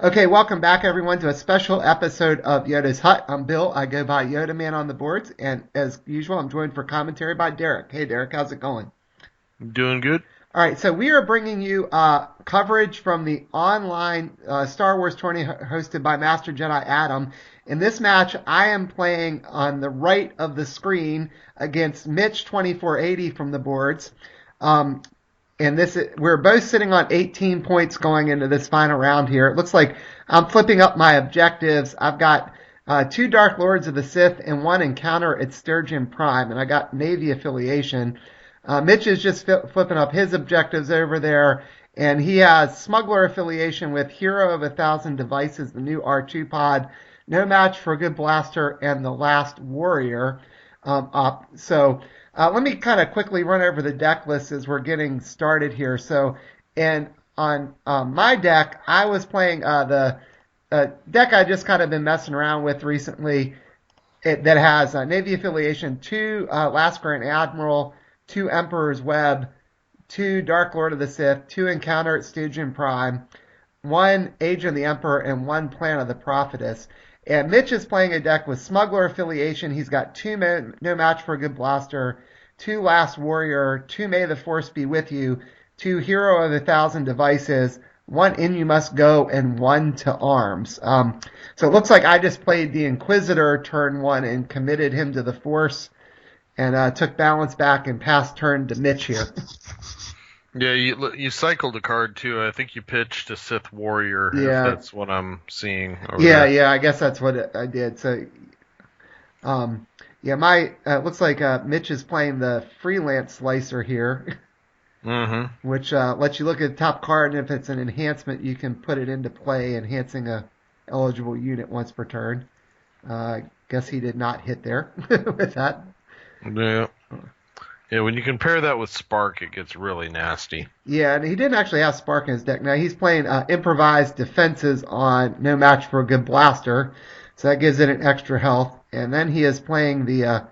Okay, welcome back everyone to a special episode of Yoda's Hut. I'm Bill. I go by Yodaman on the boards, and as usual, I'm joined for commentary by Derek. Hey, Derek, how's it going? Doing good. All right, so we are bringing you coverage from the online Star Wars tourney hosted by Master Jedi Adam. In this match, I am playing on the right of the screen against Mitch 2480 from the boards. Um, and we're both sitting on 18 points going into this final round here. It looks like I'm flipping up my objectives. I've got two Dark Lords of the Sith and one encounter at Sturgeon Prime, and I got Navy affiliation. Mitch is just flipping up his objectives over there, and he has Smuggler affiliation with Hero of 1,000 Devices, the new R2 pod, No Match for a Good Blaster, and The Last Warrior up. So let me kind of quickly run over the deck list as we're getting started here. So, and on my deck, I was playing the deck I just kind of been messing around with recently. That has Navy affiliation, two Last Grand Admiral, two Emperor's Web, two Dark Lord of the Sith, two Encounter at Stygian Prime, one Age of the Emperor, and one Plan of the Prophetess. And Mitch is playing a deck with Smuggler affiliation. He's got two No Match for a Good Blaster, two Last Warrior, two May the Force Be With You, two Hero of 1,000 Devices, one In You Must Go, and one To Arms. So it looks like I just played the Inquisitor turn one and committed him to the Force and took balance back and passed turn to Mitch here. Yeah, you cycled a card too. I think you pitched a Sith Warrior. Yeah. If that's what I'm seeing. Yeah, I guess that's what I did. So, my looks like Mitch is playing the Freelance Slicer here, which lets you look at the top card, and if it's an enhancement, you can put it into play, enhancing a eligible unit once per turn. Guess he did not hit there with that. Yeah. Yeah, when you compare that with Spark, it gets really nasty. Yeah, and he didn't actually have Spark in his deck. Now he's playing improvised defenses on No Match for a Good Blaster, so that gives it an extra health. And then he is playing the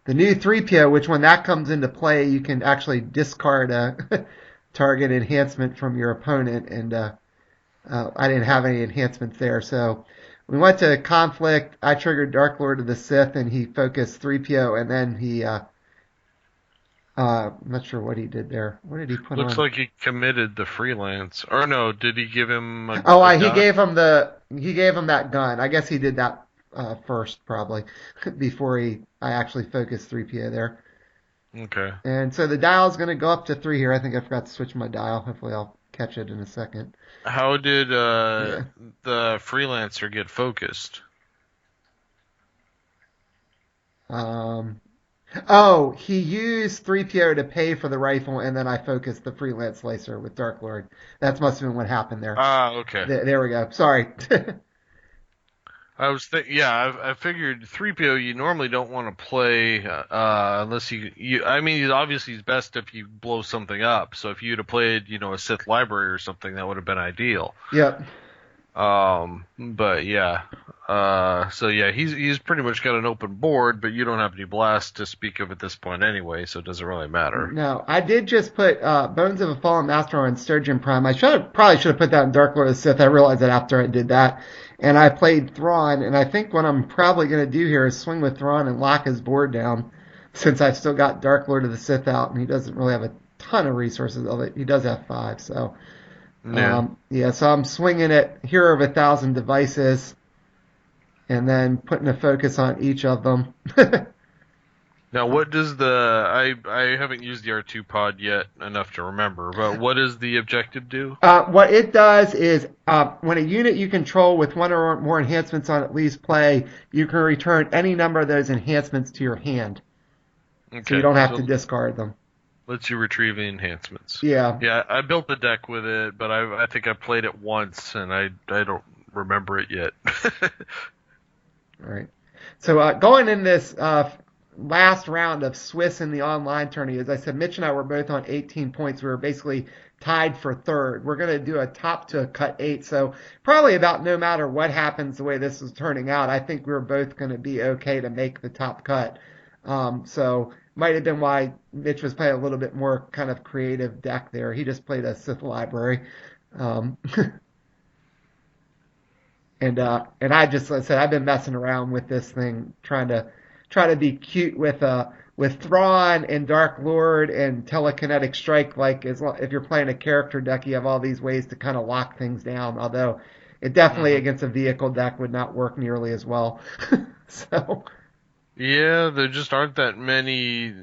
new 3PO, which when that comes into play, you can actually discard a target enhancement from your opponent. And I didn't have any enhancements there, so we went to conflict. I triggered Dark Lord of the Sith, and he focused 3PO, and then he I'm not sure what he did there. What did he put on? Looks like he committed the freelance. Or no, did he give him a he gave him that gun. I guess he did that first probably before I actually focused 3PO there. Okay. And so the dial is going to go up to 3 here. I think I forgot to switch my dial. Hopefully I'll catch it in a second. How did the freelancer get focused? He used 3PO to pay for the rifle, and then I focused the Freelance Slicer with Dark Lord. That must have been what happened there. Okay. There we go. Sorry. I figured 3PO you normally don't want to play unless obviously he's best if you blow something up. So if you'd have played, a Sith Library or something, that would have been ideal. Yep. But yeah. He's pretty much got an open board, but you don't have any blast to speak of at this point anyway, so it doesn't really matter. No, I did just put Bones of a Fallen Master on Sturgeon Prime. I probably should have put that in Dark Lord of the Sith. I realized that after I did that. And I played Thrawn, and I think what I'm probably going to do here is swing with Thrawn and lock his board down, since I've still got Dark Lord of the Sith out, and he doesn't really have a ton of resources, although he does have 5, so... So I'm swinging at Hero of 1,000 Devices, and then putting a focus on each of them. Now, what does I haven't used the R2 pod yet enough to remember, but what does the objective do? What it does is, when a unit you control with one or more enhancements on at least play, you can return any number of those enhancements to your hand. Okay. So you don't have to discard them. Lets you retrieve the enhancements. Yeah. Yeah, I built the deck with it, but I think I played it once, and I don't remember it yet. All right. So going in this last round of Swiss in the online tourney, as I said, Mitch and I were both on 18 points. We were basically tied for third. We're going to do a top to a cut 8, so probably about no matter what happens the way this is turning out, I think we're both going to be okay to make the top cut. So might have been why Mitch was playing a little bit more kind of creative deck there. He just played a Sith Library. And I said I've been messing around with this thing, trying to be cute with Thrawn and Dark Lord and Telekinetic Strike. Like if you're playing a character deck, you have all these ways to kind of lock things down. Although it definitely Hmm. against a vehicle deck would not work nearly as well. So Yeah, there just aren't that many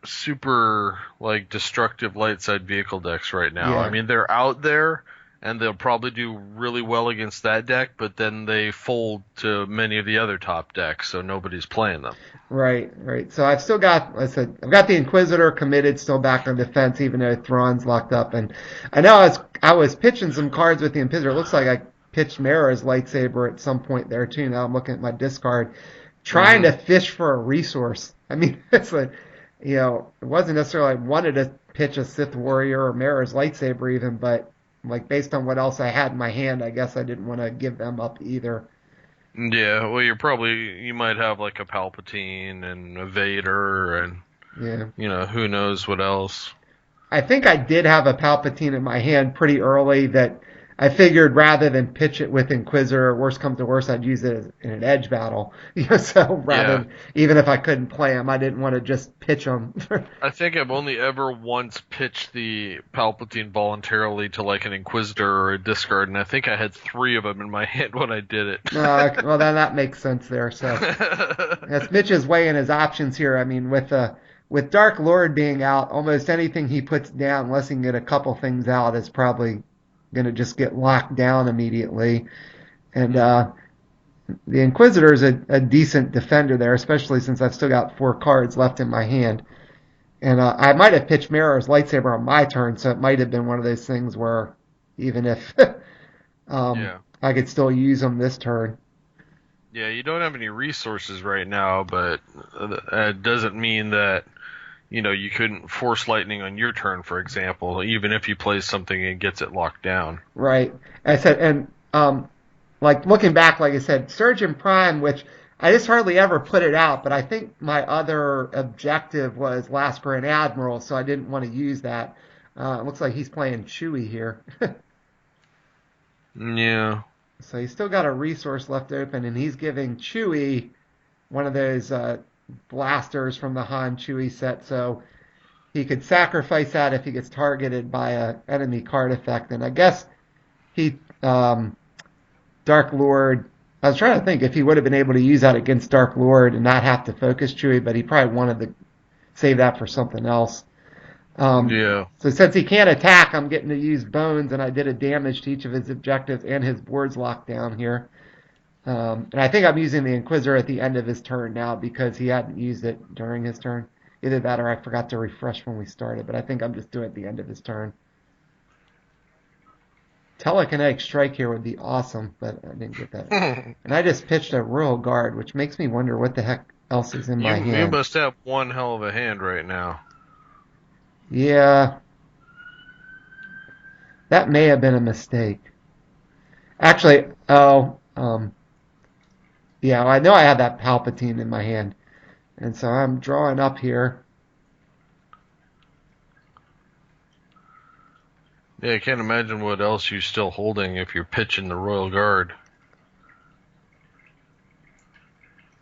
super like destructive light side vehicle decks right now. I yeah, mean, they're out there and they'll probably do really well against that deck, but then they fold to many of the other top decks, so nobody's playing them. right. So I've still got, I said, I've got the Inquisitor committed, still back on defense, even though Thrawn's locked up. And I know I was pitching some cards with the Inquisitor. It looks like I pitched Mara's lightsaber at some point there too. Now I'm looking at my discard, trying Hmm. to fish for a resource. I mean, it's like, it wasn't necessarily I wanted to pitch a Sith warrior or Mara's lightsaber even, but like based on what else I had in my hand, I guess I didn't want to give them up either. Yeah, well, you might have like a Palpatine and a Vader and Yeah. who knows what else. I think I did have a Palpatine in my hand pretty early that I figured rather than pitch it with Inquisitor, worst comes to worst, I'd use it in an edge battle. So rather Yeah, than, even if I couldn't play him, I didn't want to just pitch him. I think I've only ever once pitched the Palpatine voluntarily to like an Inquisitor or a discard, and I think I had three of them in my hand when I did it. Well, then that makes sense there. So that's Mitch is weighing his options here. I mean, with Dark Lord being out, almost anything he puts down, unless he can get a couple things out, is probably going to just get locked down immediately. And the Inquisitor is a decent defender there, especially since I've still got 4 cards left in my hand. And I might have pitched Mirror's lightsaber on my turn, so it might have been one of those things where even if Yeah. I could still use them this turn. Yeah, you don't have any resources right now, but it doesn't mean that, you couldn't force lightning on your turn, for example, even if you play something and gets it locked down. Right. I said, and like looking back, like I said, Surgeon Prime, which I just hardly ever put it out, but I think my other objective was Last Grand Admiral, so I didn't want to use that. It looks like he's playing Chewie here. Yeah. So he's still got a resource left open, and he's giving Chewie one of those blasters from the Han Chewie set, so he could sacrifice that if he gets targeted by a enemy card effect. And I guess he Dark Lord. I was trying to think if he would have been able to use that against Dark Lord and not have to focus Chewie, but he probably wanted to save that for something else. Yeah. So since he can't attack, I'm getting to use Bones, and I did a damage to each of his objectives, and his board's locked down here. And I think I'm using the Inquisitor at the end of his turn now because he hadn't used it during his turn. Either that or I forgot to refresh when we started, but I think I'm just doing it at the end of his turn. Telekinetic Strike here would be awesome, but I didn't get that. And I just pitched a Royal Guard, which makes me wonder what the heck else is in my You hand. must have one hell of a hand right now. Yeah, that may have been a mistake. Actually, yeah, I know I had that Palpatine in my hand. And so I'm drawing up here. Yeah, I can't imagine what else you're still holding if you're pitching the Royal Guard.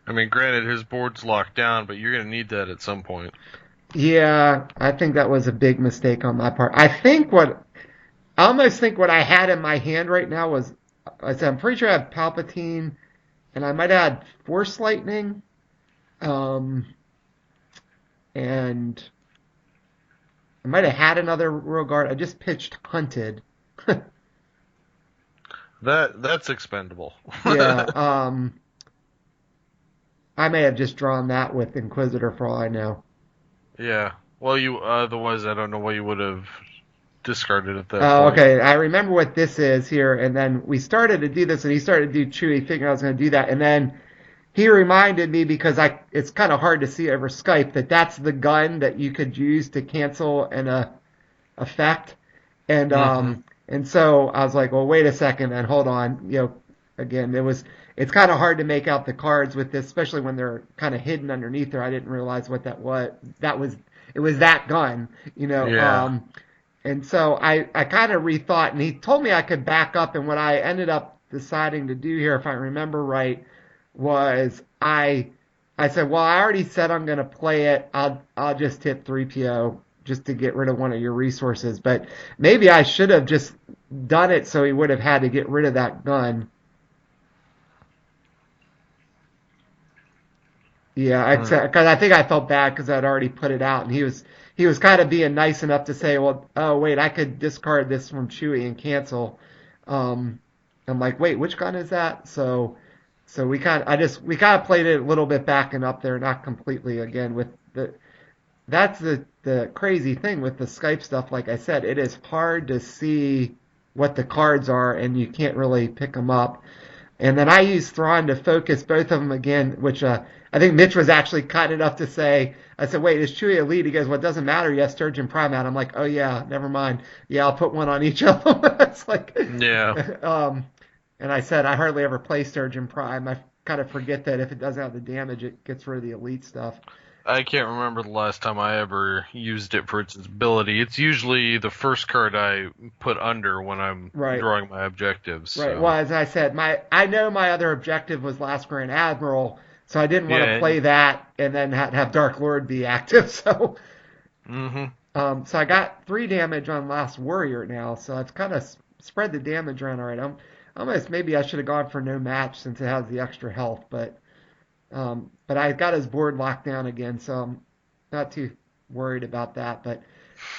I mean, granted, his board's locked down, but you're going to need that at some point. Yeah, I think that was a big mistake on my part. I almost think what I had in my hand right now was, I said, I'm pretty sure I have Palpatine, and I might have had Force Lightning, and I might have had another Royal Guard. I just pitched Hunted. That's expendable. Yeah, I may have just drawn that with Inquisitor for all I know. Yeah. Well, you otherwise I don't know why you would have discarded at that Oh, point. okay. I remember what this is here, and then we started to do this, and he started to do Chewie, figuring I was going to do that, and then he reminded me because it's kind of hard to see over Skype that that's the gun that you could use to cancel an effect, and Mm-hmm. and so I was like, well, wait a second, and hold on, again, it's kind of hard to make out the cards with this, especially when they're kind of hidden underneath there. I didn't realize what that was. It was that gun, Yeah. And so I kind of rethought, and he told me I could back up. And what I ended up deciding to do here, if I remember right, was I said, well, I already said I'm going to play it. I'll just hit 3PO just to get rid of one of your resources. But maybe I should have just done it so he would have had to get rid of that gun. Yeah, because I think I felt bad because I'd already put it out, and he was kind of being nice enough to say, well, oh wait, I could discard this from Chewie and cancel. Um, I'm like, wait, which gun is that? So we kind of played it a little bit backing up there, not completely again with the that's the crazy thing with the Skype stuff. Like I said, it is hard to see what the cards are, and you can't really pick them up. And then I used Thrawn to focus both of them again, which I think Mitch was actually kind enough to say. I said, wait, is Chewie elite? He goes, well, it doesn't matter. You have Sturgeon Prime out. I'm like, oh, yeah, never mind. Yeah, I'll put one on each of them. It's like, Yeah. and I said, I hardly ever play Sturgeon Prime. I kind of forget that if it doesn't have the damage, it gets rid of the elite stuff. I can't remember the last time I ever used it for its ability. It's usually the first card I put under when I'm drawing my objectives. Right. So. Well, as I said, I know my other objective was Last Grand Admiral, so I didn't want to play that and then have Dark Lord be active. So, so I got 3 damage on Last Warrior now, so I've kind of spread the damage around. All right, almost maybe I should have gone for no match since it has the extra health, but I got his board locked down again, so I'm not too worried about that. But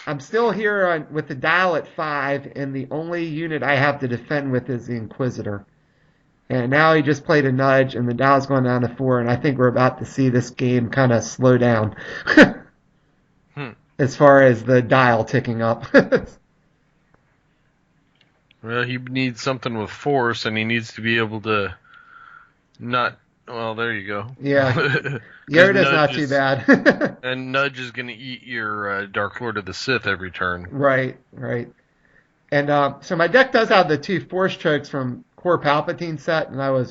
I'm still here with the dial at 5, and the only unit I have to defend with is the Inquisitor. And now he just played a nudge, and the dial's going down to 4, and I think we're about to see this game kind of slow down as far as the dial ticking up. Well, he needs something with force, and he needs to be able to not. Well, there you go. Yeah, Yoda's not too bad. And Nudge is going to eat your Dark Lord of the Sith every turn. Right. And so my deck does have the 2 Force Chokes from Core Palpatine set, and I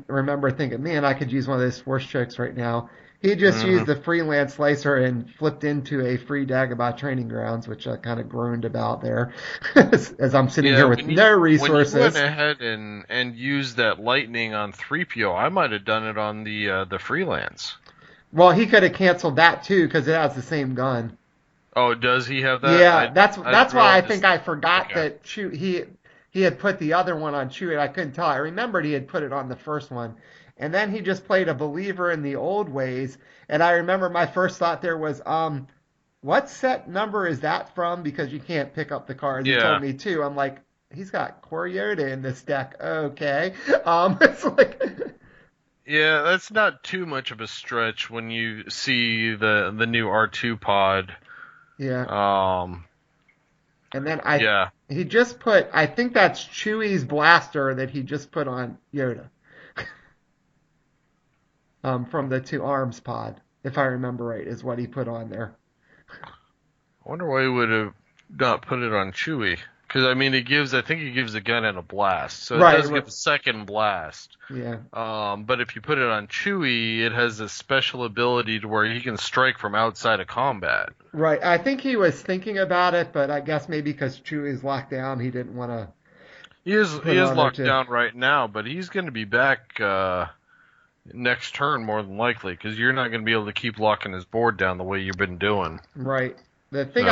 remember thinking, man, I could use one of those Force Chokes right now. He just used the Freelance Slicer and flipped into a free Dagobah Training Grounds, which I kind of groaned about there as I'm sitting here with no resources. When you went ahead and used that lightning on 3PO, I might have done it on the Freelance. Well, he could have canceled that too because it has the same gun. Oh, does he have that? Yeah, that's why I think I forgot that he had put the other one on Chewie. I couldn't tell. I remembered he had put it on the first one. And then he just played a believer in the old ways. And I remember my first thought there was, what set number is that from? Because you can't pick up the cards. He told me too. I'm like, he's got Core Yoda in this deck. Okay. It's like... Yeah, that's not too much of a stretch when you see the new R2 pod. Yeah. And then he just put, I think that's Chewie's blaster that he just put on Yoda. From the 2 Arms pod, if I remember right, is what he put on there. I wonder why he would have not put it on Chewie. Because, I mean, I think it gives a gun and a blast. So it does give a second blast. Yeah. But if you put it on Chewie, it has a special ability to where he can strike from outside of combat. Right. I think he was thinking about it, but I guess maybe because Chewie's locked down, he didn't want to. He is locked down right now, but he's going to be back next turn more than likely because you're not going to be able to keep locking his board down the way you've been doing. Right. The thing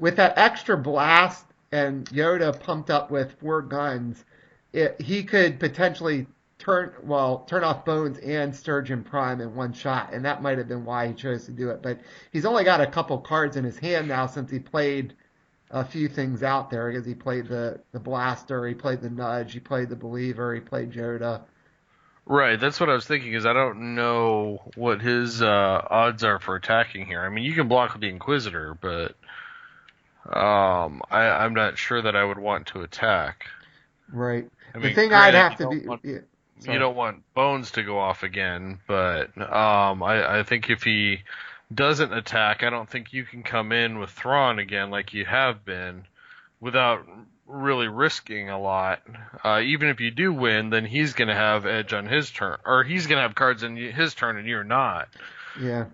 with that extra blast and Yoda pumped up with 4 guns, he could potentially turn off Bones and Sturgeon Prime in one shot, and that might have been why he chose to do it. But he's only got a couple cards in his hand now since he played a few things out there because he played the blaster, he played the nudge, he played the believer, he played Yoda. Right, that's what I was thinking, is I don't know what his odds are for attacking here. I mean, you can block with the Inquisitor, but I'm not sure that I would want to attack. Right. I mean, the thing I'd have to be... You don't want Bones to go off again, but I think if he doesn't attack, I don't think you can come in with Thrawn again like you have been without really risking a lot. Even if you do win, then he's going to have edge on his turn, or he's going to have cards in his turn and you're not. Yeah.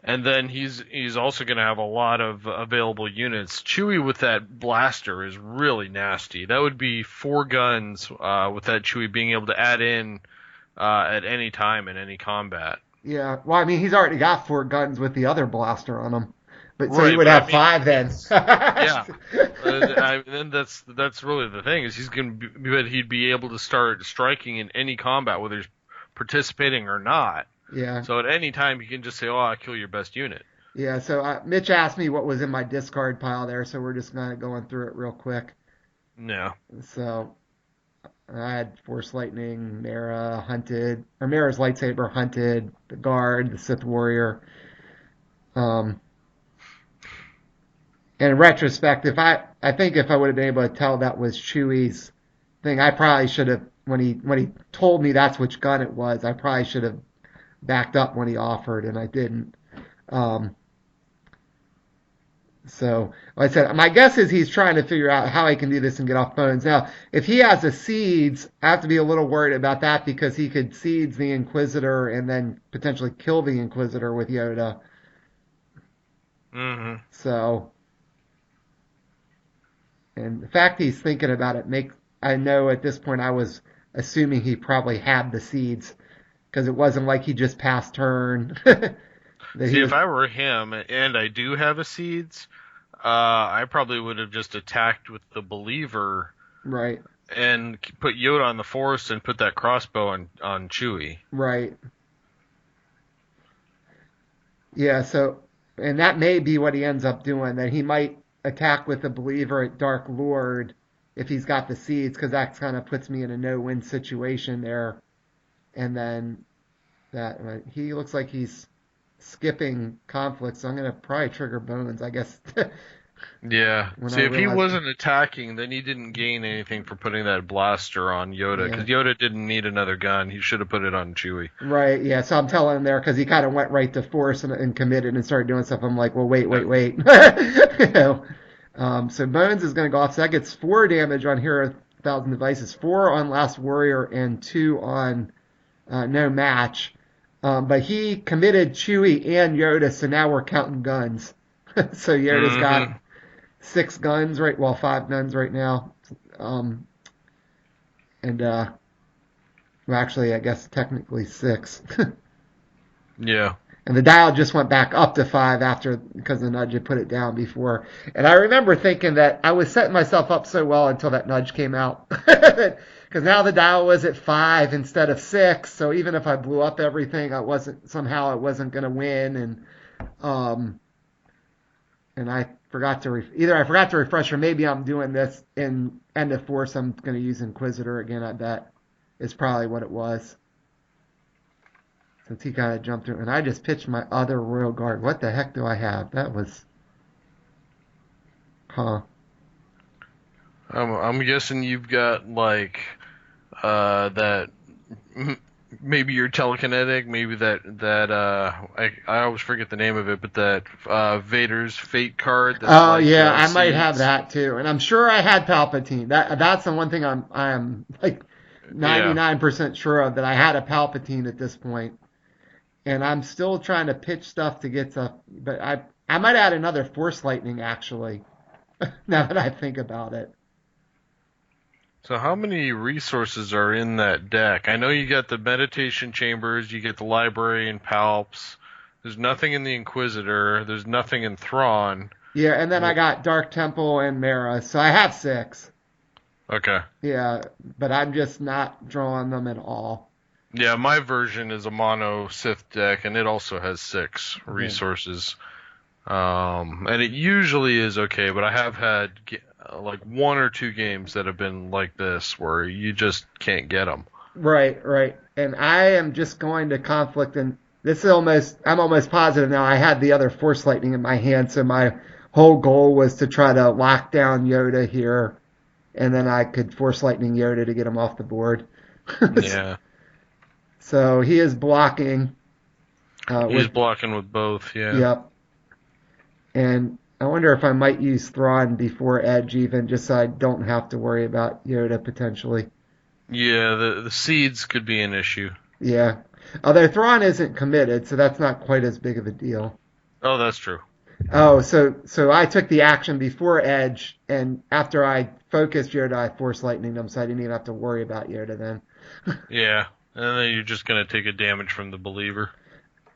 And then he's also going to have a lot of available units. Chewie with that blaster is really nasty. That would be 4 guns with that Chewie being able to add in at any time in any combat. Yeah. Well, I mean, he's already got 4 guns with the other blaster on him, but so he Right, would but I have mean, 5 then. yeah. Then that's really the thing is he'd be able to start striking in any combat whether he's participating or not. Yeah. So at any time he can just say, "Oh, I kill your best unit." Yeah. So Mitch asked me what was in my discard pile there, so we're just kind of going through it real quick. Yeah. So I had Force Lightning, Mara's lightsaber hunted, the guard, the Sith warrior. Um, in retrospect, I think if I would have been able to tell that was Chewie's thing, I probably should have when he told me that's which gun it was, I probably should have backed up when he offered, and I didn't. Um, so, like I said, my guess is he's trying to figure out how he can do this and get off bones. Now, if he has a seeds, I have to be a little worried about that because he could seeds the Inquisitor and then potentially kill the Inquisitor with Yoda. Mm-hmm. So, and the fact he's thinking about it I know at this point I was assuming he probably had the seeds because it wasn't like he just passed turn. See, if I were him and I do have a seeds, I probably would have just attacked with the believer, right, and put Yoda on the Force and put that crossbow on Chewie. right, yeah. So, and that may be what he ends up doing. That he might attack with the believer at Dark Lord if he's got the seeds, because that kind of puts me in a no-win situation there. And then he looks like he's skipping conflict, so I'm gonna probably trigger Bones, I guess. Yeah. See, if he wasn't attacking, then he didn't gain anything for putting that blaster on Yoda, because Yoda didn't need another gun. He should have put it on Chewie. Right, yeah, so I'm telling him there, because he kind of went right to Force and committed and started doing stuff. I'm like, well, wait. You know? So Bones is going to go off, so that gets 4 damage on Hero 1,000 Devices, 4 on Last Warrior, and 2 on No Match. But he committed Chewie and Yoda, so now we're counting guns. So Yoda's got 6 guns, right? Well, 5 guns right now. Well, actually, I guess technically 6. Yeah. And the dial just went back up to 5 because the nudge had put it down before. And I remember thinking that I was setting myself up so well until that nudge came out. Because now the dial was at 5 instead of 6. So even if I blew up everything, I wasn't going to win. And I forgot to either I forgot to refresh, or maybe I'm doing this in End of Force. I'm going to use Inquisitor again. I bet is probably what it was. Since he kind of jumped through, and I just pitched my other Royal Guard. What the heck do I have? That was, I'm guessing you've got like that. Maybe you're telekinetic. Maybe that I always forget the name of it, but that Vader's Fate card. Oh like, yeah, I might have that too, and I'm sure I had Palpatine. That's the one thing I'm like 99% sure of, that I had a Palpatine at this point. And I'm still trying to pitch stuff to get stuff, but I might add another Force Lightning actually. Now that I think about it. So how many resources are in that deck? I know you got the meditation chambers, you get the library and Palps. There's nothing in the Inquisitor. There's nothing in Thrawn. Yeah, and then I got Dark Temple and Mara, so I have 6. Okay. Yeah, but I'm just not drawing them at all. Yeah, my version is a mono Sith deck, and it also has 6 resources. And it usually is okay, but I have had like 1 or 2 games that have been like this, where you just can't get them. Right. And I am just going to conflict, and I'm almost positive now I had the other Force Lightning in my hand, so my whole goal was to try to lock down Yoda here, and then I could Force Lightning Yoda to get him off the board. Yeah. So he is blocking. He's blocking with both, yeah. Yep. And I wonder if I might use Thrawn before Edge even, just so I don't have to worry about Yoda potentially. Yeah, the seeds could be an issue. Yeah. Although Thrawn isn't committed, so that's not quite as big of a deal. Oh, that's true. Oh, so I took the action before Edge, and after I focused Yoda, I Force Lightning him, so I didn't even have to worry about Yoda then. Yeah, and then you're just gonna take a damage from the believer.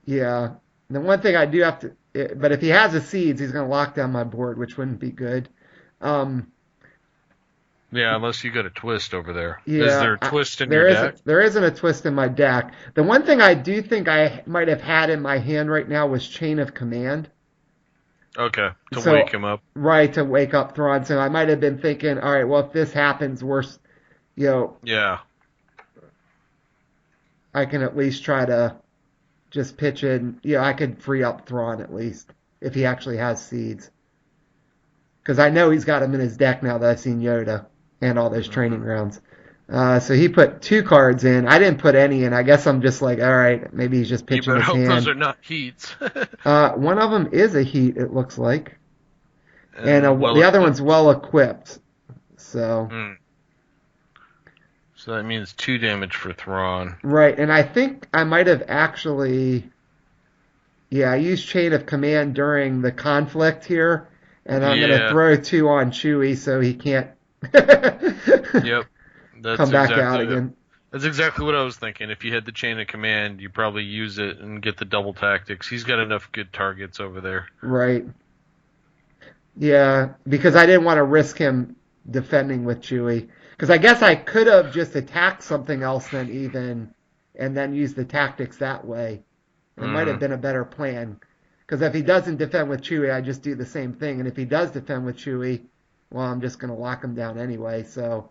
Yeah. The one thing I do have to, but if he has the seeds, he's going to lock down my board, which wouldn't be good. Um, Yeah, unless you got a twist over there. Is yeah, there a twist in your deck? there isn't a twist in my deck. The one thing I do think I might have had in my hand right now was Chain of Command. Okay, to wake So him up. right to wake up Thrawn. So I might have been thinking, all right, well if this happens, worse, you know, Yeah. I can at least try to just pitch in. I could free up Thrawn at least if he actually has seeds. Because I know he's got him in his deck now that I've seen Yoda and all those training Hmm. rounds. So he put 2 cards in. I didn't put any in. I guess I'm just like, all right, maybe he's just You pitching better his hope those hand. are not heats. One of them is a heat, it looks like, and And well the other one's equipped. well equipped. So Hmm. So that means 2 damage for Thrawn. right, and I think I might have actually, yeah, I used Chain of Command during the conflict here, and I'm gonna Yeah. throw 2 on Chewie so he can't Yep. come That's back out exactly again. that's exactly what I was thinking. If you had the chain of command, you probably use it and get the double tactics. He's got enough good targets over there. Right. Yeah, because I didn't want to risk him defending with Chewie. Because I guess I could have just attacked something else then even, and then used the tactics that way. It might have Hmm. been a better plan. Because if he doesn't defend with Chewie, I just do the same thing. And if he does defend with Chewie, well, I'm just going to lock him down anyway. So,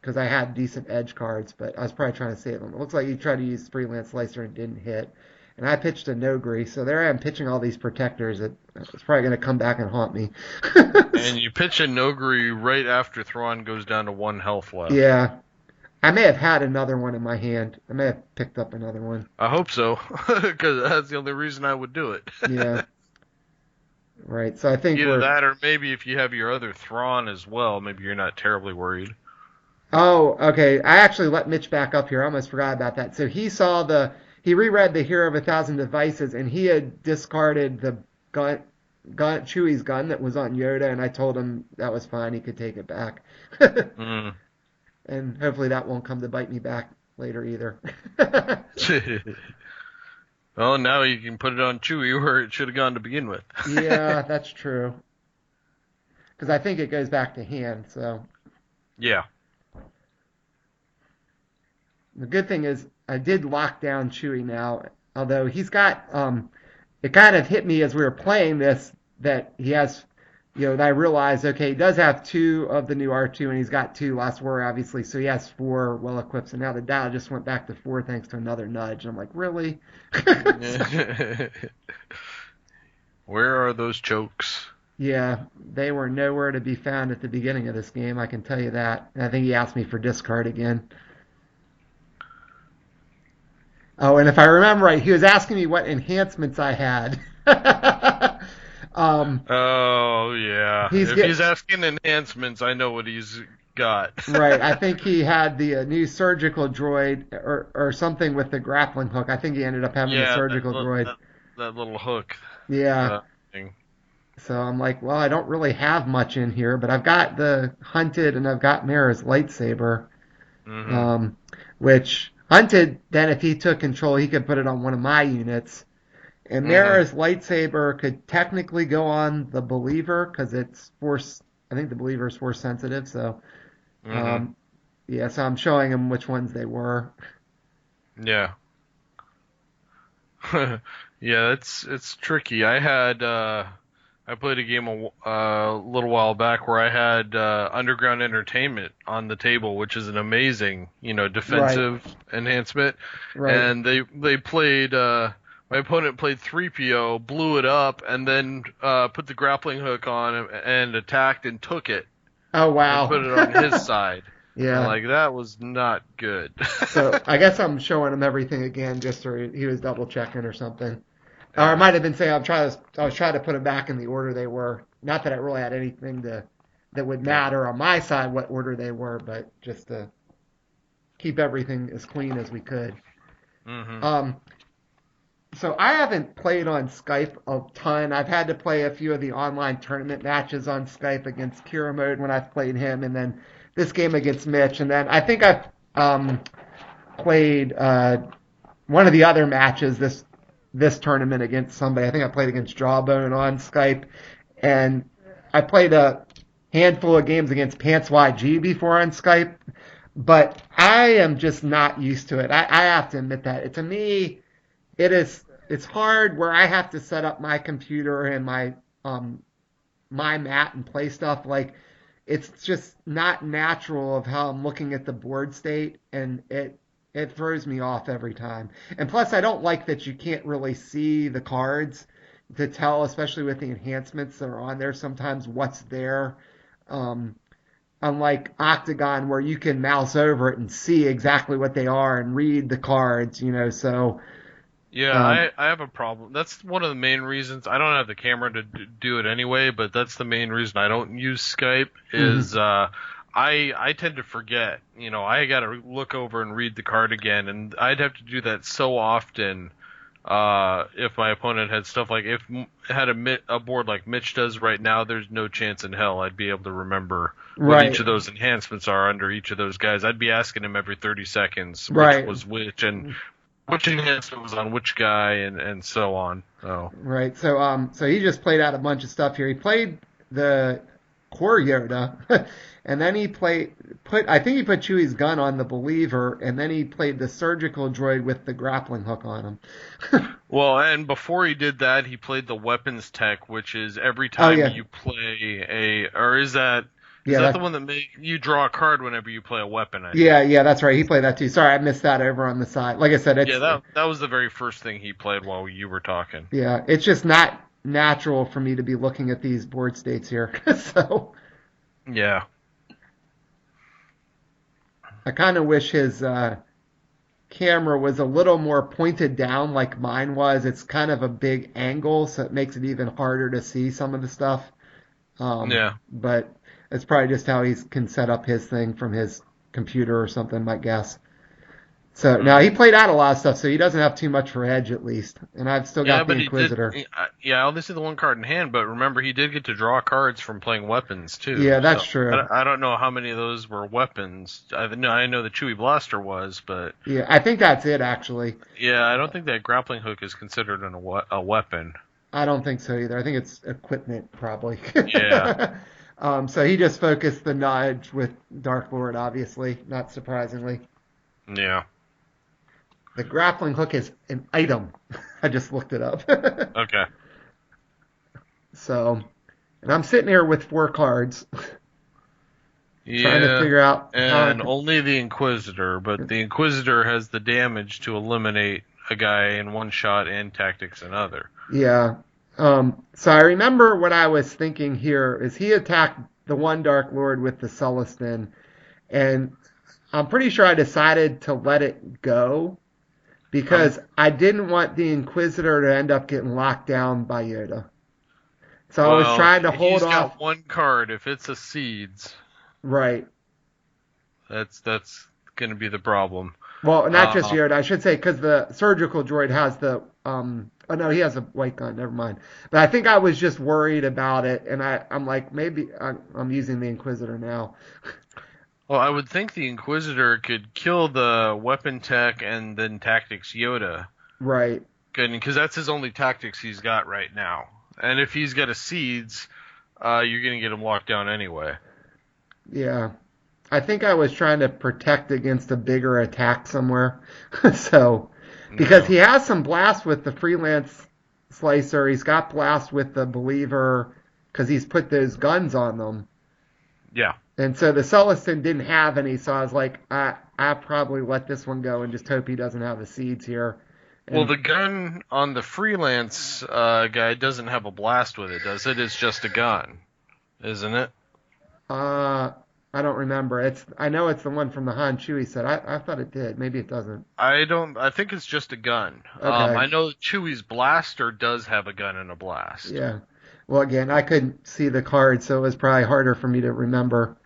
because I had decent edge cards, but I was probably trying to save him. It looks like he tried to use Freelance Slicer and didn't hit. And I pitched a Nogri, so there I am pitching all these protectors. It's probably going to come back and haunt me. And you pitch a Nogri right after Thrawn goes down to 1 health left. Yeah, I may have had another one in my hand. I may have picked up another one. I hope so, because that's the only reason I would do it. Yeah, right. So I think Either we're. that, or maybe if you have your other Thrawn as well, maybe you're not terribly worried. Oh, okay. I actually let Mitch back up here. I almost forgot about that. So he reread the Hero of a Thousand Devices, and he had discarded the Chewie's gun that was on Yoda, and I told him that was fine. He could take it back, Mm. and hopefully that won't come to bite me back later either. Well, now you can put it on Chewie where it should have gone to begin with. Yeah, that's true. Because I think it goes back to hand. So Yeah. the good thing is I did lock down Chewie now, although he's got it kind of hit me as we were playing this that he has and I realized okay, he does have 2 of the new R2 and he's got 2 Last Warrior obviously, so he has 4 well equipped, so now the dial just went back to 4 thanks to another nudge. And I'm like, really? Where are those chokes? Yeah, they were nowhere to be found at the beginning of this game, I can tell you that. And I think he asked me for discard again. Oh, and if I remember right, he was asking me what enhancements I had. um, Oh, yeah. he's If get he's asking enhancements, I know what he's got. right. I think he had the new surgical droid or something with the grappling hook. I think he ended up having the Yeah, surgical droid. that little hook Yeah. thing. So I'm like, well, I don't really have much in here, but I've got the hunted and I've got Mara's lightsaber. Hmm. Um, which hunted then if he took control, he could put it on one of my units. And Hmm. Mara's lightsaber could technically go on the believer because it's force. I think the believer is force sensitive. So, Hmm. um, yeah. So I'm showing him which ones they were. Yeah. Yeah, it's tricky. I played a game a little while back where I had Underground Entertainment on the table, which is an amazing, Right. defensive enhancement. Right. And they played my opponent played 3PO, blew it up, and then put the grappling hook on and attacked and took it Oh and wow. put it on his side. And Yeah. like that was not good. So I guess I'm showing him everything again just so he was double checking or something. Or I Yeah. might have been saying I was trying to put them back in the order they were. Not that it really had anything that would Yep. matter on my side what order they were, but just to keep everything as clean as we could. Mhm. Um, So I haven't played on Skype a ton. I've had to play a few of the online tournament matches on Skype against Kira Mode when I've played him, and then this game against Mitch, and then I think I've played one of the other matches this tournament against somebody. I think I played against Jawbone on Skype, and I played a handful of games against Pants YG before on Skype, but I am just not used to it. I have to admit that. To me, it's hard where I have to set up my computer and my mat and play stuff. Like it's just not natural of how I'm looking at the board state, and it throws me off every time. And plus, I don't like that you can't really see the cards to tell, especially with the enhancements that are on there. Sometimes what's there. Um, Unlike Octagon, where you can mouse over it and see exactly what they are and read the cards, so. Yeah, Um, I have a problem. That's one of the main reasons. I don't have the camera to do it anyway, but that's the main reason I don't use Skype is I tend to forget. I got to look over and read the card again, and I'd have to do that so often. If my opponent had stuff like if had a board like Mitch does right now, there's no chance in hell I'd be able to remember what each of those enhancements are under each of those guys. I'd be asking him every 30 seconds which was which and which enhancement was on which guy and so on. So. Right. So he just played out a bunch of stuff here. He played the core Yoda, and then I think he put Chewie's gun on the Believer, and then he played the surgical droid with the grappling hook on him. Well, and before he did that, he played the weapons tech, which is every time you play or is that the one that you draw a card whenever you play a weapon? Yeah, that's right. He played that too. Sorry, I missed that over on the side. Like I said, that was the very first thing he played while you were talking. Yeah, it's just not natural for me to be looking at these board states here. So. Yeah. I kind of wish his camera was a little more pointed down like mine was. It's kind of a big angle, so it makes it even harder to see some of the stuff. But it's probably just how he can set up his thing from his computer or something, my guess. So now he played out a lot of stuff, so he doesn't have too much for edge at least. And I've still got the Inquisitor. I only see the one card in hand, but remember he did get to draw cards from playing weapons too. Yeah, that's true. I don't know how many of those were weapons. I know the Chewie Blaster was, but yeah, I think that's it actually. Yeah, I don't think that grappling hook is considered a weapon. I don't think so either. I think it's equipment probably. Yeah. So he just focused the nudge with Dark Lord, obviously, not surprisingly. Yeah. The grappling hook is an item. I just looked it up. Okay. So, and I'm sitting here with 4 cards. Trying to figure out. And only the Inquisitor, but the Inquisitor has the damage to eliminate a guy in one shot and tactics another. Yeah. So I remember what I was thinking here is he attacked the one Dark Lord with the Celestin, and I'm pretty sure I decided to let it go because I didn't want the Inquisitor to end up getting locked down by Yoda. So I was trying to hold off. He's got one card. If it's a Seeds, right? That's going to be the problem. Well, not just Yoda, I should say, because the surgical droid has the oh no, he has a white gun. Never mind. But I think I was just worried about it, and I'm like, maybe I'm using the Inquisitor now. Well, I would think the Inquisitor could kill the weapon tech and then tactics Yoda. Right. Good, because that's his only tactics he's got right now. And if he's got a Seeds, you're going to get him locked down anyway. Yeah. I think I was trying to protect against a bigger attack somewhere. So, because he has some blast with the freelance slicer. He's got blast with the Believer because he's put those guns on them. Yeah. And so the Celestin didn't have any, so I was like, I probably let this one go and just hope he doesn't have the Seeds here. And, well, the gun on the freelance guy doesn't have a blast with it, does it? It's just a gun, isn't it? I don't remember. I know it's the one from the Han Chewie set. I thought it did. Maybe it doesn't. I think it's just a gun. Okay. I know Chewie's blaster does have a gun and a blast. Yeah. Well, again, I couldn't see the card, so it was probably harder for me to remember.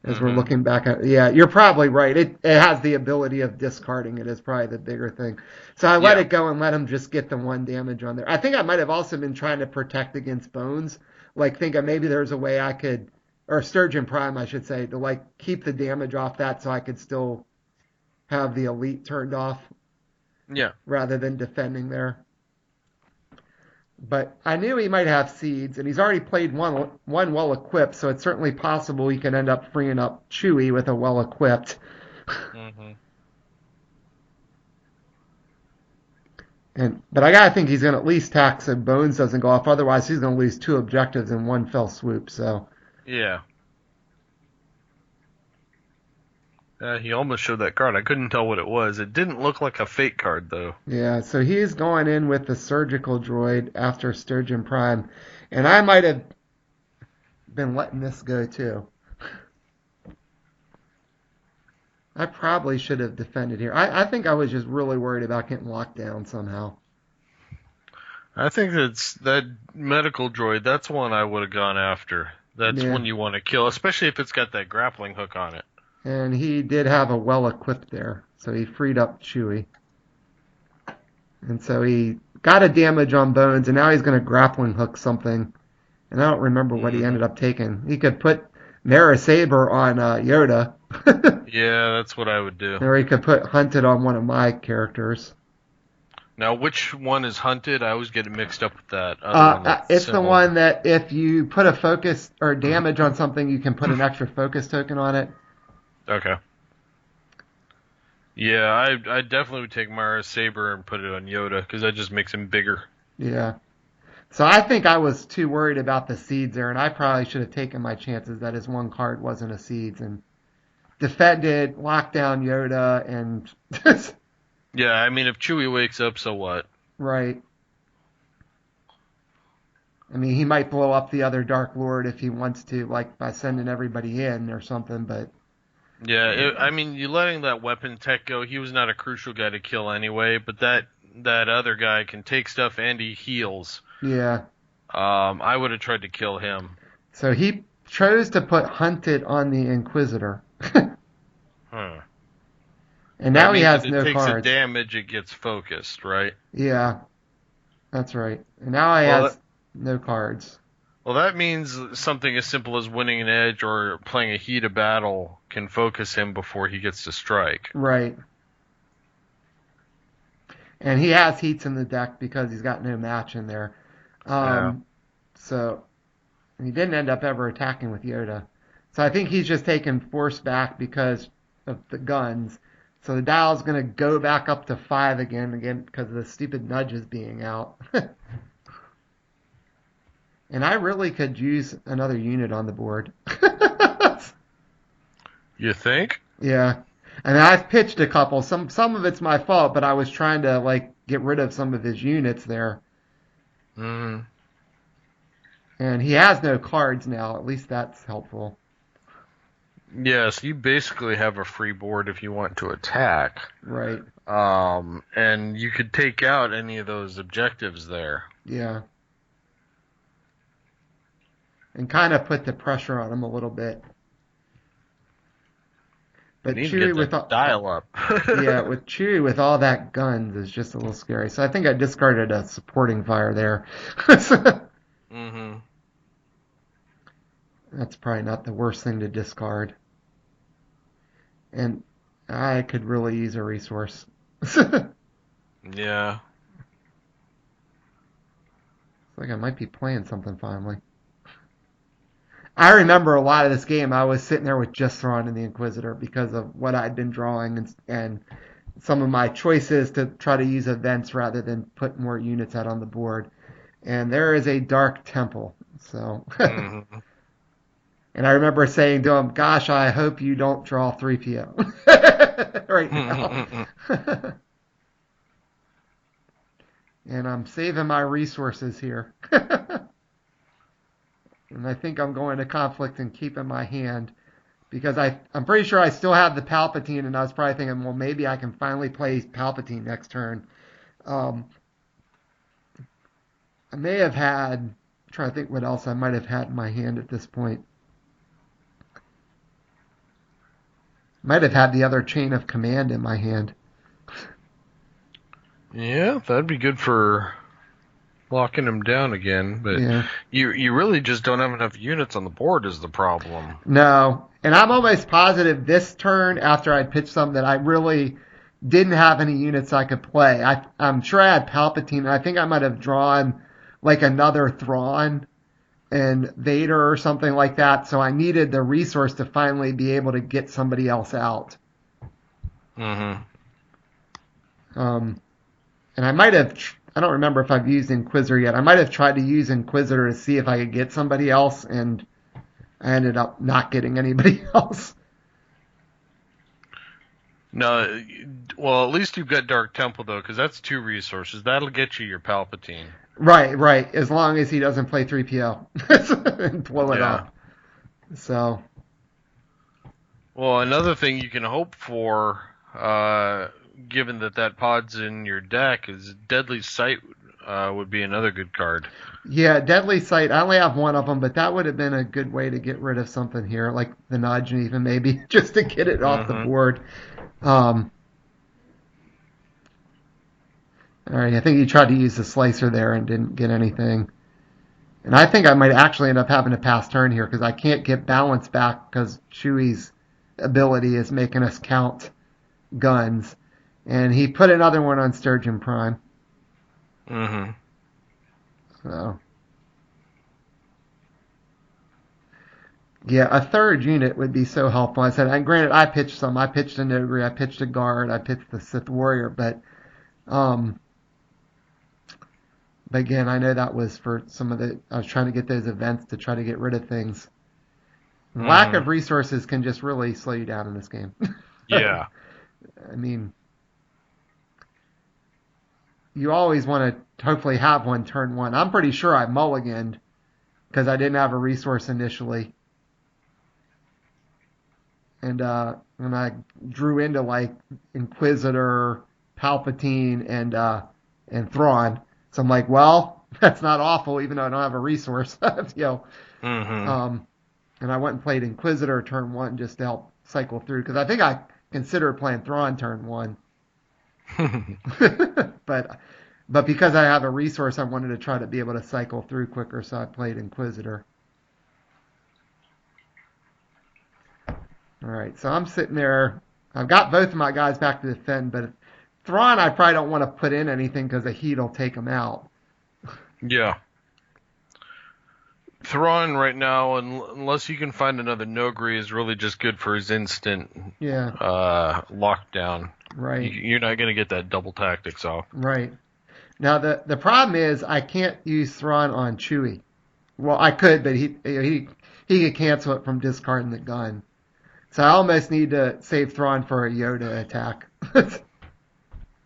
as we're looking back at. Yeah, you're probably right. It has the ability of discarding it is probably the bigger thing. So I let Yeah. it go and let him just get the 1 damage on there. I think I might have also been trying to protect against bones. Like thinking maybe there's a way I could, or Sturgeon Prime I should say, to like keep the damage off that so I could still have the elite turned off Yeah. rather than defending there. But I knew he might have seeds, and he's already played one well equipped, so it's certainly possible he can end up freeing up Chewie with a well equipped. Mm-hmm. But I gotta think he's gonna at least tax so Bones doesn't go off. Otherwise, he's gonna lose 2 objectives in one fell swoop. So Yeah. He almost showed that card. I couldn't tell what it was. It didn't look like a fake card, though. yeah, so he's going in with the surgical droid after Sturgeon Prime, and I might have been letting this go too. I probably should have defended here. I think I was just really worried about getting locked down somehow. I think that's that medical droid. That's one I would have gone after. That's Yeah. one you want to kill, especially if it's got that grappling hook on it. And he did have a well equipped there, so he freed up Chewie. And so he got a damage on Bones, and now he's going to grappling hook something. And I don't remember what he ended up taking. He could put Mara Saber on Yoda. Yeah, that's what I would do. Or he could put Hunted on one of my characters. Now, which one is Hunted? I always get it mixed up with that other one. That's It's similar. the one that if you put a focus or damage on something, you can put an extra focus token on it. Okay. Yeah, I definitely would take Mara's Saber and put it on Yoda, because that just makes him bigger. Yeah. So I think I was too worried about the seeds there, and I probably should have taken my chances that his one card wasn't a seeds and defended, locked down Yoda, and Yeah, I mean, if Chewie wakes up, so what? right. I mean, he might blow up the other Dark Lord if he wants to, like by sending everybody in or something, but Yeah, I mean, you letting that weapon tech go, he was not a crucial guy to kill anyway, but that other guy can take stuff and he heals. yeah. I would have tried to kill him. So he chose to put Hunted on the Inquisitor. Huh. And now he has If no it takes cards. a damage, it gets focused, right? Yeah, that's right. And now he has no cards. Well, that means something as simple as winning an edge or playing a heat of battle can focus him before he gets to strike. Right. And he has heats in the deck because he's got no match in there. So he didn't end up ever attacking with Yoda. So I think he's just taking force back because of the guns. So the dial's going to go back up to 5 again because of the stupid nudges being out. And I really could use another unit on the board. You think? Yeah. And I've pitched a couple. Some of it's my fault, but I was trying to like get rid of some of his units there. Mm-hmm. And he has no cards now. At least that's helpful. Yes, you basically have a free board if you want to attack. Right. And you could take out any of those objectives there. Yeah. And kind of put the pressure on him a little bit. But You need Chewie to with get that dial up. yeah, with Chewie with all that guns is just a little scary. So I think I discarded a supporting fire there. Mm-hmm. That's probably not the worst thing to discard. And I could really use a resource. Yeah. It's like I might be playing something finally. I remember a lot of this game. I was sitting there with just Thrawn and the Inquisitor because of what I'd been drawing and some of my choices to try to use events rather than put more units out on the board. And there is a Dark Temple. So, Mm-hmm. and I remember saying to him, "Gosh, I hope you don't draw 3PO right now." And I'm saving my resources here. And I think I'm going to conflict and keeping my hand because I'm pretty sure I still have the Palpatine, and I was probably thinking, well, maybe I can finally play Palpatine next turn. I may have had, I'm trying to think what else I might have had in my hand at this point. Might have had the other chain of command in my hand. Yeah, that'd be good for locking him down again, but Yeah. you really just don't have enough units on the board is the problem. No. And I'm almost positive this turn, after I pitched some, that I really didn't have any units I could play. I'm sure I had Palpatine, and I think I might have drawn like another Thrawn and Vader or something like that. So I needed the resource to finally be able to get somebody else out. Mm-hmm. And I might have, I don't remember if I've used Inquisitor yet. I might have tried to use Inquisitor to see if I could get somebody else, and I ended up not getting anybody else. No, well, at least you've got Dark Temple, though, because that's 2 resources. That'll get you your Palpatine. Right. As long as he doesn't play 3PO and blow it up. So. Well, another thing you can hope for, given that pod's in your deck, is Deadly Sight would be another good card. Yeah, Deadly Sight. I only have one of them, but that would have been a good way to get rid of something here, like the Nudge, even maybe, just to get it off the board. All right, I think he tried to use the Slicer there and didn't get anything. And I think I might actually end up having to pass turn here because I can't get balance back because Chewie's ability is making us count guns. And he put another one on Sturgeon Prime. Mm-hmm. So. Yeah, a third unit would be so helpful. I said, and granted, I pitched some. I pitched a Nogri, I pitched a Guard, I pitched the Sith Warrior, but again, I know that was for some of I was trying to get those events to try to get rid of things. Mm-hmm. Lack of resources can just really slow you down in this game. Yeah. I mean, you always want to hopefully have one turn one. I'm pretty sure I mulliganed because I didn't have a resource initially. And when I drew into like Inquisitor, Palpatine, and Thrawn, so I'm like, well, that's not awful, even though I don't have a resource, And I went and played Inquisitor turn one just to help cycle through because I think I considered playing Thrawn turn one, but because I have a resource, I wanted to try to be able to cycle through quicker, so I played Inquisitor. All right, so I'm sitting there. I've got both of my guys back to defend, but Thrawn I probably don't want to put in anything because the heat will take him out. Yeah. Thrawn right now, unless you can find another Nogri, is really just good for his instant lockdown. Right. You're not going to get that double tactics off. Right. Now, the problem is I can't use Thrawn on Chewie. Well, I could, but he could cancel it from discarding the gun. So I almost need to save Thrawn for a Yoda attack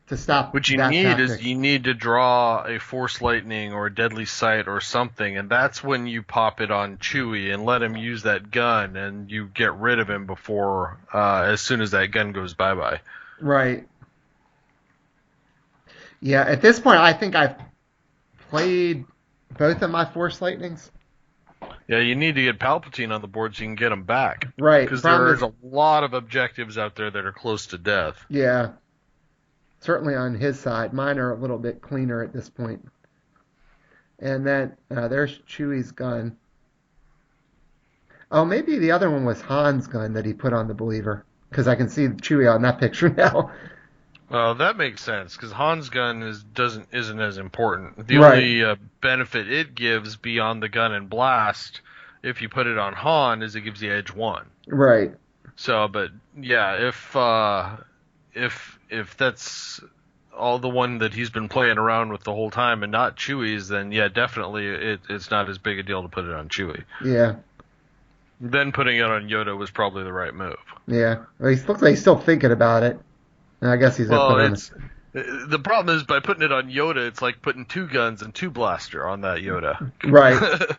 to stop. What you need is you need to draw a Force Lightning or a Deadly Sight or something, and that's when you pop it on Chewie and let him use that gun, and you get rid of him before as soon as that gun goes bye-bye. Right. Yeah, at this point, I think I've played both of my Force Lightnings. Yeah, you need to get Palpatine on the board so you can get him back. Right. Because there's a lot of objectives out there that are close to death. Yeah. Certainly on his side. Mine are a little bit cleaner at this point. And then there's Chewie's gun. Oh, maybe the other one was Han's gun that he put on the Believer. Because I can see Chewie on that picture now. Well, that makes sense because Han's gun isn't as important. The only benefit it gives beyond the gun and blast, if you put it on Han, is it gives the edge 1. Right. So, but yeah, if that's all the one that he's been playing around with the whole time and not Chewie's, then yeah, definitely it's not as big a deal to put it on Chewie. Yeah. Then putting it on Yoda was probably the right move. Yeah. Well, he looks like he's still thinking about it. I guess he's the problem is by putting it on Yoda, it's like putting 2 guns and 2 blaster on that Yoda. Right.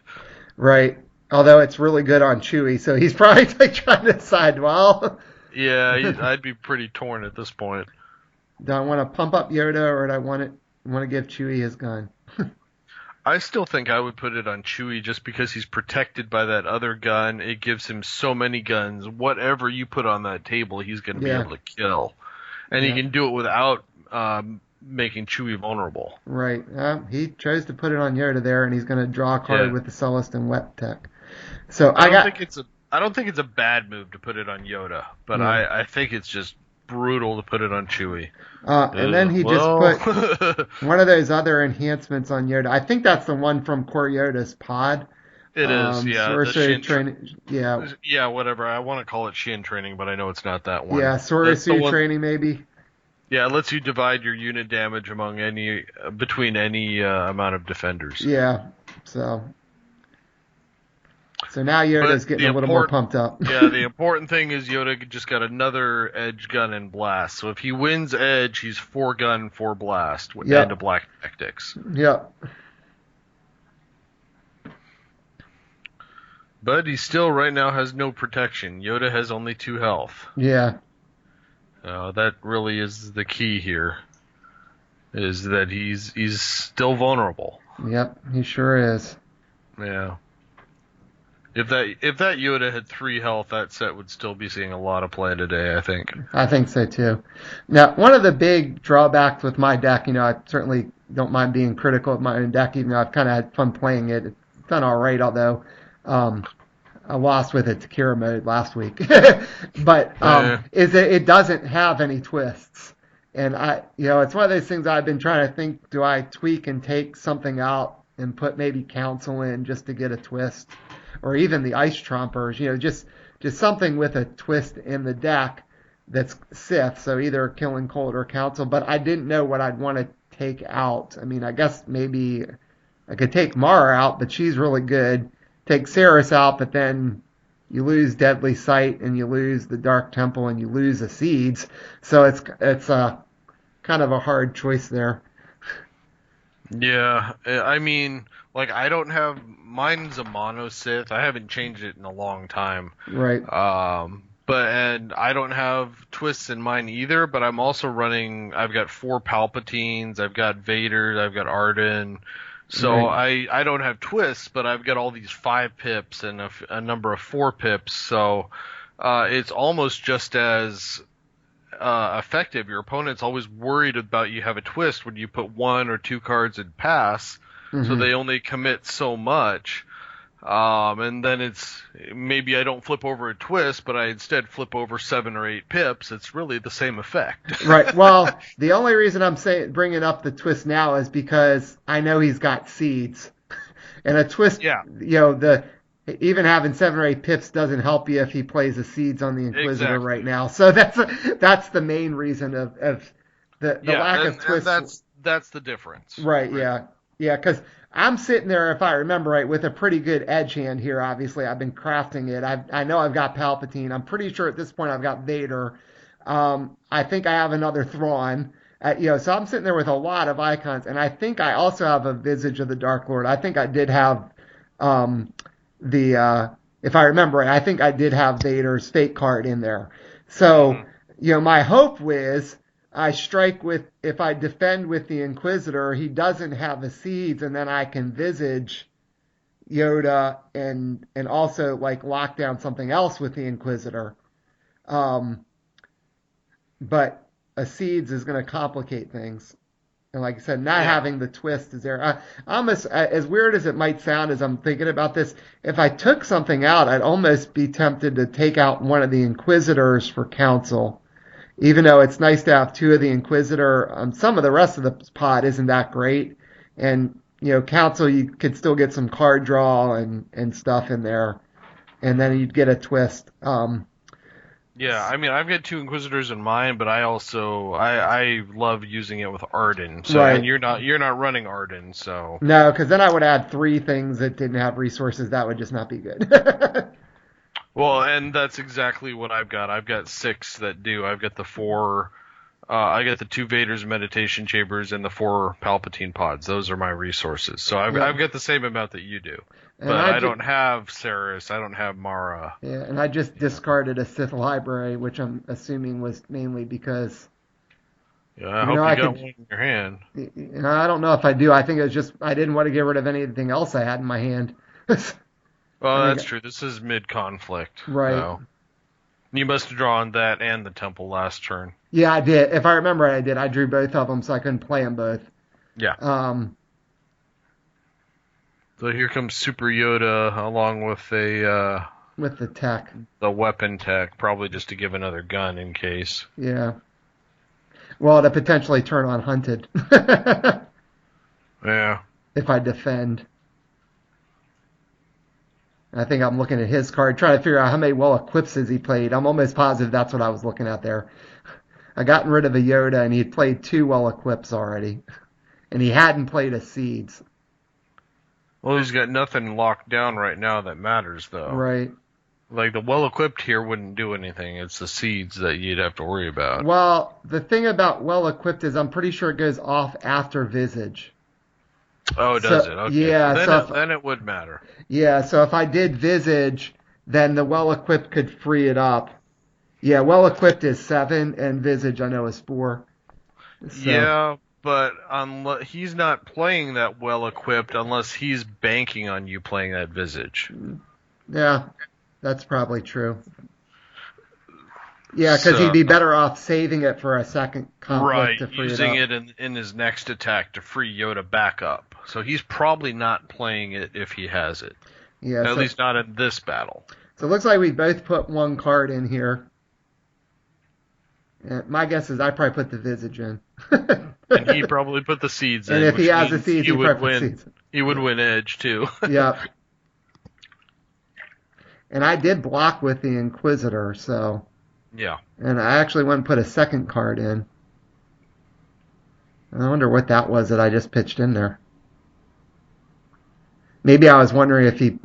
Right. Although it's really good on Chewie, so he's probably like trying to decide, well. Yeah, I'd be pretty torn at this point. Do I want to pump up Yoda or do I want to give Chewie his gun? I still think I would put it on Chewie just because he's protected by that other gun. It gives him so many guns. Whatever you put on that table, he's going to be able to kill. And he can do it without making Chewie vulnerable. Right. He chose to put it on Yoda there, and he's going to draw a card with the Celestin Wet Tech. So I don't think it's a bad move to put it on Yoda, but I think it's just brutal to put it on Chewie. And then he just put one of those other enhancements on Yoda. I think that's the one from Core Yoda's pod. It is, yeah. Sorcery training, yeah, whatever. I want to call it Shin training, but I know it's not that one. Yeah, Sorcery training maybe. Yeah, it lets you divide your unit damage between any amount of defenders. Yeah, so now Yoda's getting a little more pumped up. Yeah, the important thing is Yoda just got another edge gun and blast. So if he wins edge, he's 4 gun, 4 blast, and a black tactics. Yep. But he still right now has no protection. Yoda has only 2 health. Yeah. That really is the key here, is that he's still vulnerable. Yep, he sure is. Yeah. If that Yoda had 3 health, that set would still be seeing a lot of play today, I think. I think so too. Now, one of the big drawbacks with my deck, I certainly don't mind being critical of my own deck, even though I've kind of had fun playing it. It's done all right, although I lost with it to Kira mode last week. But is it doesn't have any twists. And it's one of those things I've been trying to think, do I tweak and take something out and put maybe Council in just to get a twist? Or even the Ice Trompers, just something with a twist in the deck that's Sith, so either Killing Cold or Council. But I didn't know what I'd want to take out. I mean, I guess maybe I could take Mara out, but she's really good. Take Saris out, but then you lose Deadly Sight and you lose the Dark Temple and you lose the Seeds. So it's kind of a hard choice there. Yeah, I mean, I don't have, mine's a mono Sith. I haven't changed it in a long time. Right. And I don't have twists in mine either, but I'm also running, I've got 4 Palpatines, I've got Vader, I've got Arden. So I don't have twists, but I've got all these 5 pips and a number of 4 pips. So it's almost just as effective. Your opponent's always worried about you have a twist when you put 1 or 2 cards in pass, so they only commit so much. And then it's maybe I don't flip over a twist, but I instead flip over 7 or 8 pips. It's really the same effect. Right. Well, the only reason I'm bringing up the twist now is because I know he's got Seeds, and a twist. Yeah. Even having 7 or 8 pips doesn't help you if he plays the Seeds on the Inquisitor right now. So that's the main reason of the lack of twist. That's the difference. Right. Yeah. Yeah. Because I'm sitting there, if I remember right, with a pretty good edge hand here. Obviously, I've been crafting it. I know I've got Palpatine. I'm pretty sure at this point I've got Vader. I think I have another Thrawn. So I'm sitting there with a lot of icons, and I think I also have a Visage of the Dark Lord. I think I did have if I remember right, I think I did have Vader's Fate card in there. So, my hope was I strike if I defend with the Inquisitor, he doesn't have the Seeds, and then I can Visage Yoda and also lock down something else with the Inquisitor. But a Seeds is going to complicate things. And like I said, not having the twist is there. As weird as it might sound as I'm thinking about this, if I took something out, I'd almost be tempted to take out one of the Inquisitors for Council. Even though it's nice to have 2 of the Inquisitor, some of the rest of the pod isn't that great. And, Council, you could still get some card draw and stuff in there. And then you'd get a twist. Yeah, I mean, I've got 2 Inquisitors in mine, but I also I love using it with Arden. So and you're not running Arden, so no, because then I would add 3 things that didn't have resources. That would just not be good. Well, and that's exactly what I've got. I've got 6 that do. I've got the 4. I got the 2 Vader's meditation chambers and the 4 Palpatine pods. Those are my resources. So I've got the same amount that you do. But I don't have Saris. I don't have Mara. Yeah, and I just discarded a Sith library, which I'm assuming was mainly because Yeah, I Even hope though you I got could, one in your hand. I don't know if I do. I think it was just I didn't want to get rid of anything else I had in my hand. I Well, think, that's true. This is mid-conflict, right. though. You must have drawn that and the temple last turn. Yeah, I did. If I remember right, I did. I drew both of them, so I couldn't play them both. Yeah. Um, So here comes Super Yoda along with with the tech. the weapon tech, probably just to give another gun in case. Yeah. Well, to potentially turn on hunted Yeah. if I defend. I think I'm looking at his card, trying to figure out how many well equips has he played. I'm almost positive that's what I was looking at there. I gotten rid of a Yoda, and he'd played 2 well equips already, and he hadn't played a Seeds. Well, he's got nothing locked down right now that matters, though. Right. Like, the well-equipped here wouldn't do anything. It's the seeds that you'd have to worry about. Well, the thing about well equipped is I'm pretty sure it goes off after Visage. Oh, does it? Okay. Yeah, Then it would matter. yeah, so if I did Visage, then the well equipped could free it up. Yeah, well equipped is 7, and Visage I know is 4. So, Yeah, but he's not playing that well-equipped unless he's banking on you playing that Visage. yeah, that's probably true. Yeah, because So, he'd be better off saving it for a second conflict right, to free using it up. it in his next attack to free Yoda back up. So he's probably not playing it if he has it. Yeah, At least not in this battle. so it looks like we both put 1 card in here. And my guess is I probably put the Visage in. And he probably put the seeds in. And if he which has the means seeds, he would probably win. put seeds. He would win edge too. Yep. And I did block with the Inquisitor, so. Yeah. And I actually went and put a second card in. I wonder what that was that I just pitched in there. Maybe I was wondering if he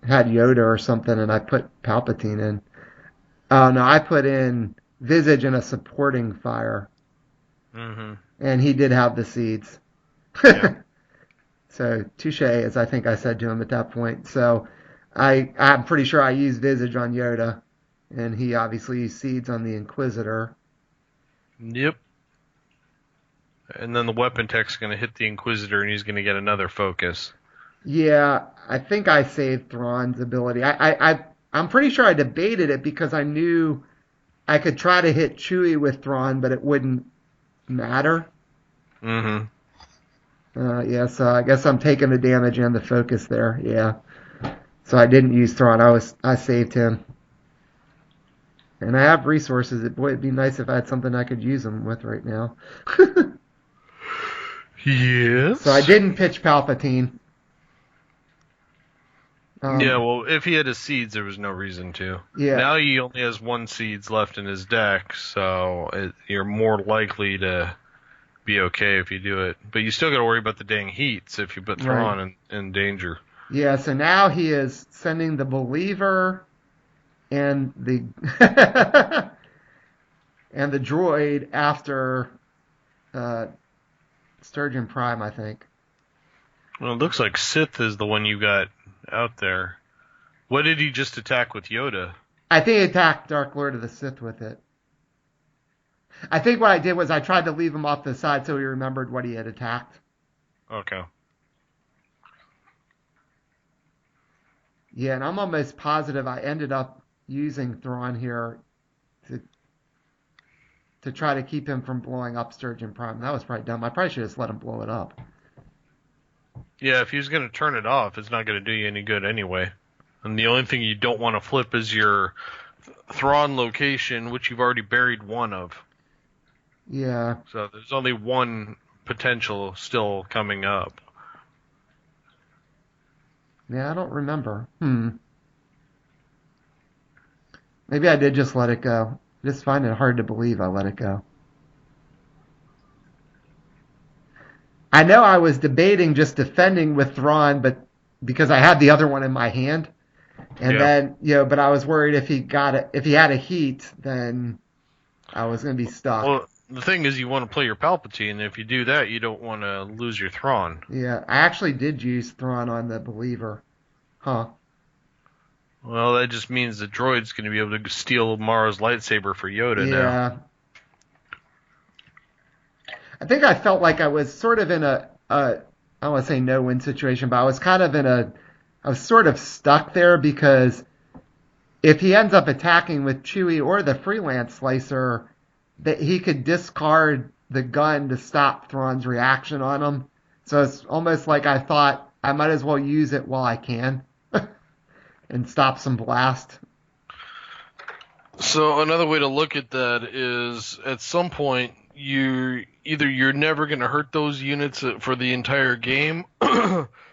had Yoda or something, and I put Palpatine in. Oh, no, I put in Visage and a supporting fire. Mm-hmm. And he did have the seeds. Yeah. So, touche, as I think I said to him at that point. So, I'm pretty sure I used Visage on Yoda, and he obviously used seeds on the Inquisitor. Yep. And then the weapon tech's going to hit the Inquisitor, and he's going to get another focus. Yeah, I think I saved Thrawn's ability. I'm pretty sure I debated it because I knew I could try to hit Chewie with Thrawn, but it wouldn't matter. Mm-hmm. Yeah, so I guess I'm taking the damage and the focus there. Yeah. So I didn't use Thrawn. I saved him. And I have resources. Boy, it'd be nice if I had something I could use them with right now. Yes. So I didn't pitch Palpatine. Yeah, well, if he had his seeds, there was no reason to. Yeah. Now he only has 1 seeds left in his deck, so you're more likely to be okay if you do it. But you still got to worry about the dang heats if you put Thrawn in danger. Yeah, so now he is sending the Believer and the and the droid after Sturgeon Prime, I think. Well, it looks like Sith is the one you got out there. What did he just attack with Yoda? I think he attacked Dark Lord of the Sith with it. I think what I did was I tried to leave him off the side so he remembered what he had attacked. Okay. Yeah, and I'm almost positive I ended up using Thrawn here to try to keep him from blowing up Sturgeon Prime. That was probably dumb. I probably should have just let him blow it up. Yeah, if he's going to turn it off, it's not going to do you any good anyway. And the only thing you don't want to flip is your Thrawn location, which you've already buried 1 of. Yeah. So there's only 1 potential still coming up. Yeah, I don't remember. Maybe I did just let it go. I just find it hard to believe I let it go. I know I was debating just defending with Thrawn, but because I had the other one in my hand, and then but I was worried if he had a heat, then I was going to be stuck. Well, the thing is, you want to play your Palpatine. If you do that, you don't want to lose your Thrawn. Yeah, I actually did use Thrawn on the Believer. Huh. Well, that just means the droid's going to be able to steal Mara's lightsaber for Yoda now. I think I felt like I was sort of in I don't want to say no-win situation, but I was kind of I was sort of stuck there because if he ends up attacking with Chewie or the freelance slicer, that he could discard the gun to stop Thrawn's reaction on him. So it's almost like I thought I might as well use it while I can and stop some blast. So another way to look at that is at some point you're never going to hurt those units for the entire game,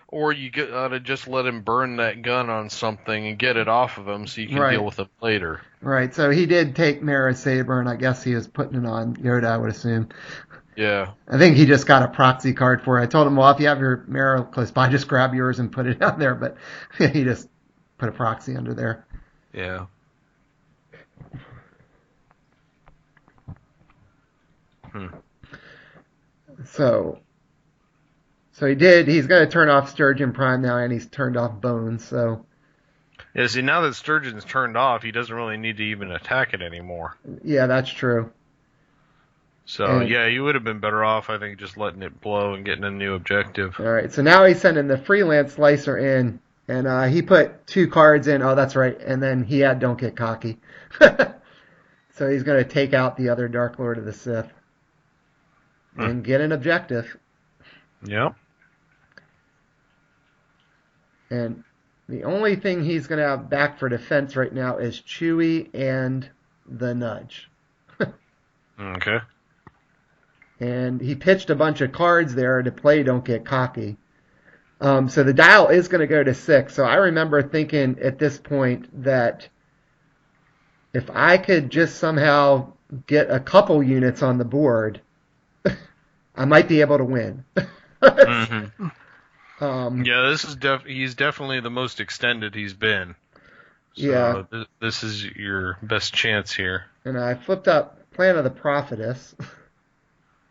or you gotta just let him burn that gun on something and get it off of him so you can deal with it later. Right. So he did take Mara Saber, and I guess he was putting it on Yoda, I would assume. Yeah. I think he just got a proxy card for it. I told him, well, if you have your Mara close by, just grab yours and put it on there. But he just put a proxy under there. Yeah. So he did. He's going to turn off Sturgeon Prime now, and he's turned off Bones. So yeah. See, now that Sturgeon's turned off, he doesn't really need to even attack it anymore. Yeah, that's true. So yeah, you would have been better off, I think, just letting it blow and getting a new objective. All right. So now he's sending the freelance slicer in, and he put 2 cards in. Oh, that's right. And then he had Don't Get Cocky. So he's going to take out the other Dark Lord of the Sith and get an objective. Yep. And the only thing he's going to have back for defense right now is Chewie and the Nudge. Okay. And he pitched a bunch of cards there to play Don't Get Cocky. So the dial is going to go to 6. So I remember thinking at this point that if I could just somehow get a couple units on the board, I might be able to win. Mm-hmm. Yeah, this is he's definitely the most extended he's been. So yeah. This is your best chance here. And I flipped up Plan of the Prophetess.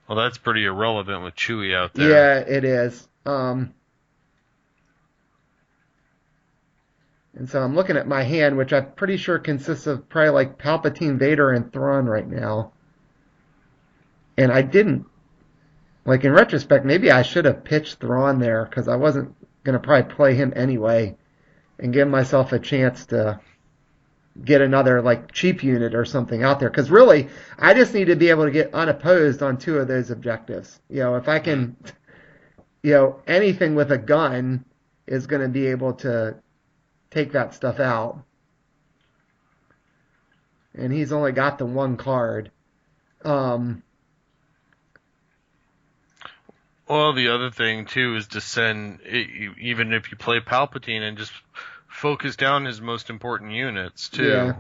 Well, that's pretty irrelevant with Chewie out there. Yeah, it is. And so I'm looking at my hand, which I'm pretty sure consists of probably like Palpatine, Vader, and Thrawn right now. And I didn't. Like, in retrospect, maybe I should have pitched Thrawn there, because I wasn't going to probably play him anyway and give myself a chance to get another, like, cheap unit or something out there. Because really, I just need to be able to get unopposed on 2 of those objectives. You know, if I can, anything with a gun is going to be able to take that stuff out. And he's only got the 1 card. Well, the other thing, too, is to send, even if you play Palpatine, and just focus down his most important units, too. Yeah.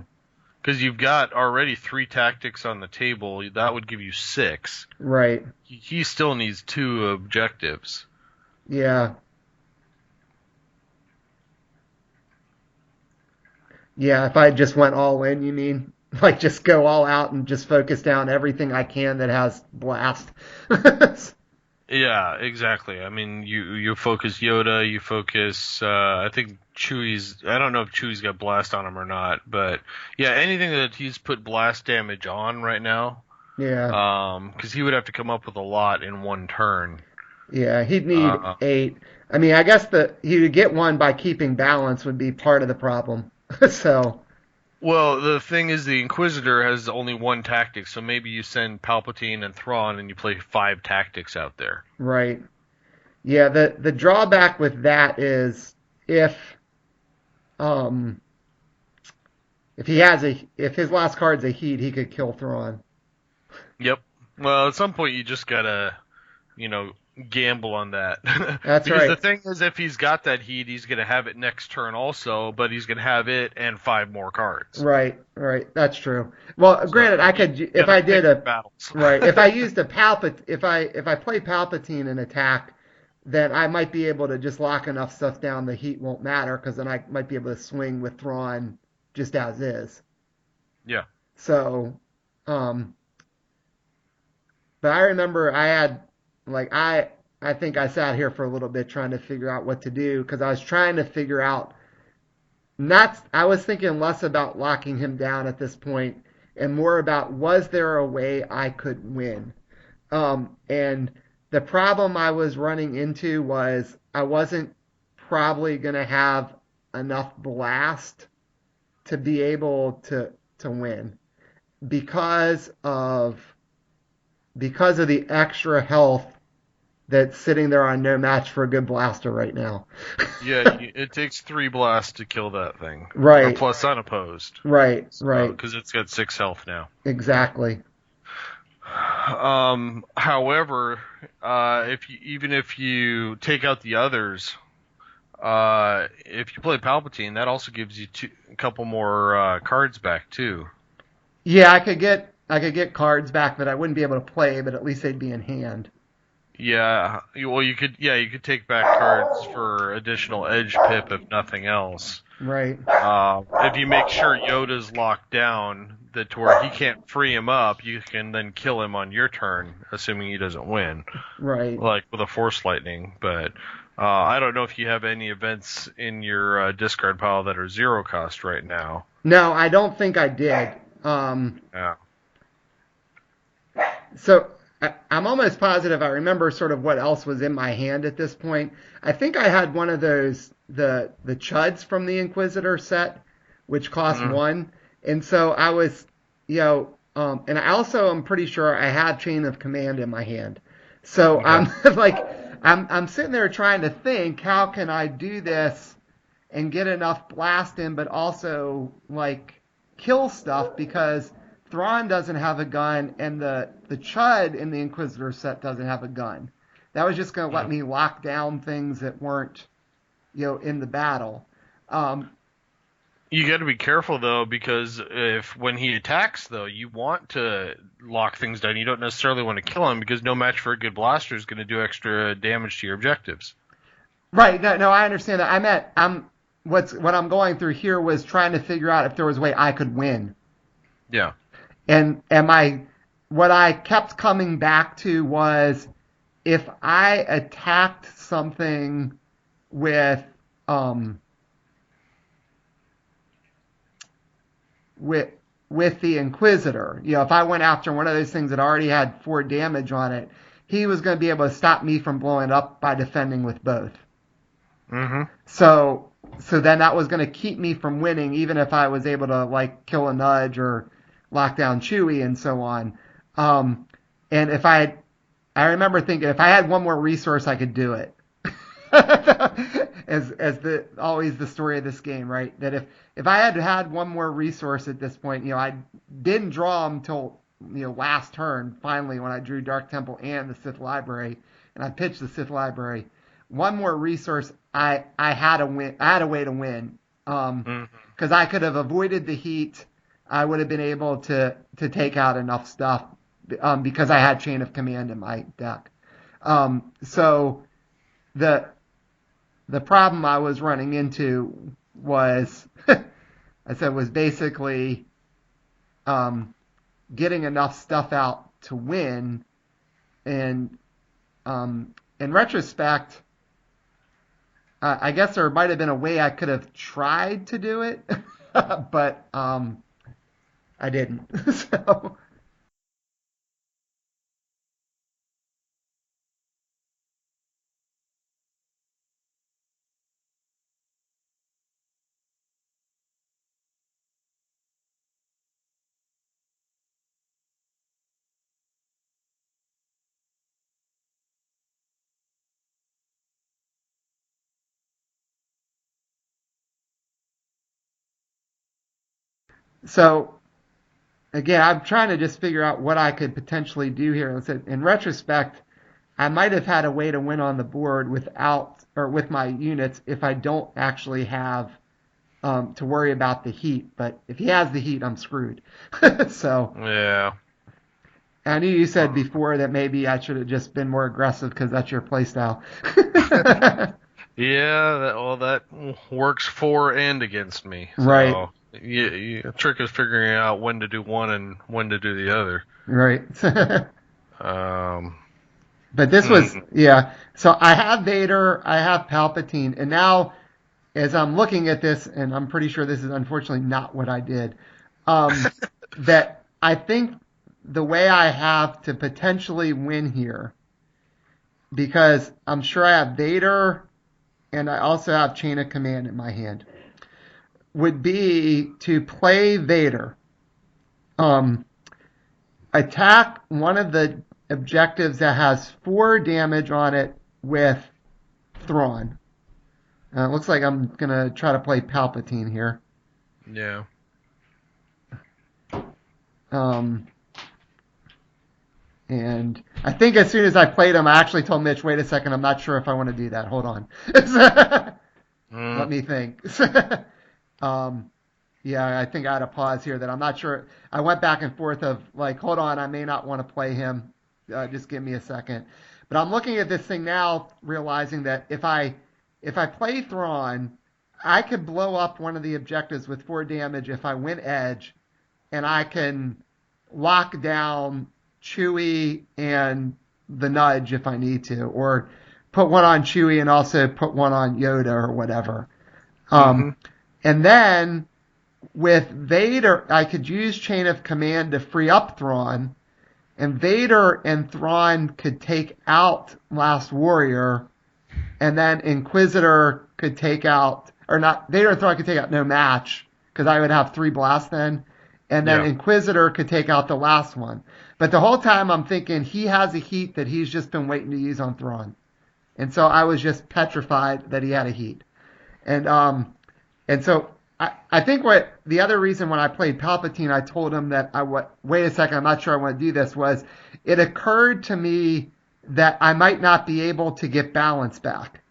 Because you've got already 3 tactics on the table. That would give you 6. Right. He still needs 2 objectives. Yeah. Yeah, if I just went all in, you mean? Like, just go all out and just focus down everything I can that has blast. Yeah, exactly. I mean, you focus Yoda, you focus, I think Chewie's, I don't know if Chewie's got blast on him or not, but yeah, anything that he's put blast damage on right now. Yeah. Because he would have to come up with a lot in 1 turn. Yeah, he'd need 8. I mean, I guess he would get 1 by keeping balance would be part of the problem. So. Well, the thing is, the Inquisitor has only 1 tactic, so maybe you send Palpatine and Thrawn and you play 5 tactics out there. Right. Yeah, the drawback with that is if his last card's a heat, he could kill Thrawn. Yep. Well, at some point you just gotta, gamble on that. That's because right. The thing is, if he's got that heat, he's gonna have it next turn also, but he's gonna have it and 5 more cards. Right. That's true. Well, granted, I could if I did right. If I used a if I play Palpatine in attack, then I might be able to just lock enough stuff down the heat won't matter, because then I might be able to swing with Thrawn just as is. Yeah. So, but I remember I had I think I sat here for a little bit trying to figure out what to do, because I was trying to figure out. I was thinking less about locking him down at this point and more about, was there a way I could win? And the problem I was running into was I wasn't probably going to have enough blast to be able to win because of the extra health that's sitting there on no match for a good blaster right now. Yeah, it takes 3 blasts to kill that thing, or Right, plus unopposed. right, So, right. because it's got 6 health now. Exactly. However, even if you take out the others, if you play Palpatine, that also gives you a couple more cards back too. Yeah, I could get cards back that I wouldn't be able to play, but at least they'd be in hand. Yeah, you could take back cards for additional edge pip if nothing else. Right. If you make sure Yoda's locked down, that to where he can't free him up, you can then kill him on your turn, assuming he doesn't win, Right. like with a Force Lightning. But I don't know if you have any events in your discard pile that are 0 cost right now. No, I don't think I did. Yeah. So I'm almost positive I remember sort of what else was in my hand at this point. I think I had one of those the chuds from the Inquisitor set, which cost Mm. 1, and so I was, and I also am pretty sure I had Chain of Command in my hand. So Okay. I'm like, I'm sitting there trying to think how can I do this and get enough blast in, but also like kill stuff because Thrawn doesn't have a gun and the Chud in the Inquisitor set doesn't have a gun. That was just going to let Mm. me lock down things that weren't, in the battle. Um, You got to be careful though, because if when he attacks though, you want to lock things down. You don't necessarily want to kill him because no match for a good blaster is going to do extra damage to your objectives. right? No, no, I understand that. What I'm going through here was trying to figure out if there was a way I could win. Yeah. And what I kept coming back to was if I attacked something with um with with the Inquisitor, if I went after one of those things that already had 4 damage on it, he was going to be able to stop me from blowing up by defending with both. Mm-hmm. So then that was going to keep me from winning, even if I was able to like kill a nudge or lock down Chewie and so on. Um, and I remember thinking if I had one more resource, I could do it. as always the story of this game, right? That if I had one more resource at this point, I didn't draw them till last turn. Finally, when I drew Dark Temple and the Sith Library, and I pitched the Sith Library, one more resource, I had a win. I had a way to win. Because I could have avoided the heat. I would have been able to take out enough stuff because I had Chain of Command in my deck. So the problem I was running into was was basically getting enough stuff out to win. And in retrospect, I guess there might have been a way I could have tried to do it, but I didn't. So so again, I'm trying to just figure out what I could potentially do here. In retrospect, I might have had a way to win on the board without or with my units if I don't actually have to worry about the heat. But if he has the heat, I'm screwed. So Yeah. I knew you said before that maybe I should have just been more aggressive because that's your playstyle. Yeah. That works for and against me. Right, So the trick is figuring out when to do one and when to do the other. right. Um. But this was, hmm. yeah. So I have Vader, I have Palpatine, and now as I'm looking at this, and I'm pretty sure this is unfortunately not what I did, that I think the way I have to potentially win here, because I'm sure I have Vader and I also have Chain of Command in my hand, would be to play Vader. Attack one of the objectives that has 4 damage on it with Thrawn. It looks like I'm going to try to play Palpatine here. Yeah. And I think as soon as I played him, I actually told Mitch, wait a second, I'm not sure if I want to do that. Hold on. Let me think. Yeah, I think I had a pause here that I'm not sure. I went back and forth of like, hold on, I may not want to play him. Just give me a second. But I'm looking at this thing now, realizing that if I play Thrawn, I could blow up one of the objectives with 4 damage if I win Edge, and I can lock down Chewie and the Nudge if I need to, or put one on Chewie and also put one on Yoda or whatever. And then with Vader, I could use Chain of Command to free up Thrawn, and Vader and Thrawn could take out Last Warrior, and then Inquisitor could take out, or not, Vader and Thrawn could take out No Match, because I would have 3 blasts then, and then Inquisitor could take out the last one. But the whole time I'm thinking he has a heat that he's just been waiting to use on Thrawn. And so I was just petrified that he had a heat. And so I think what the other reason when I played Palpatine, I told him that wait a second, I'm not sure I want to do this, was it occurred to me that I might not be able to get balance back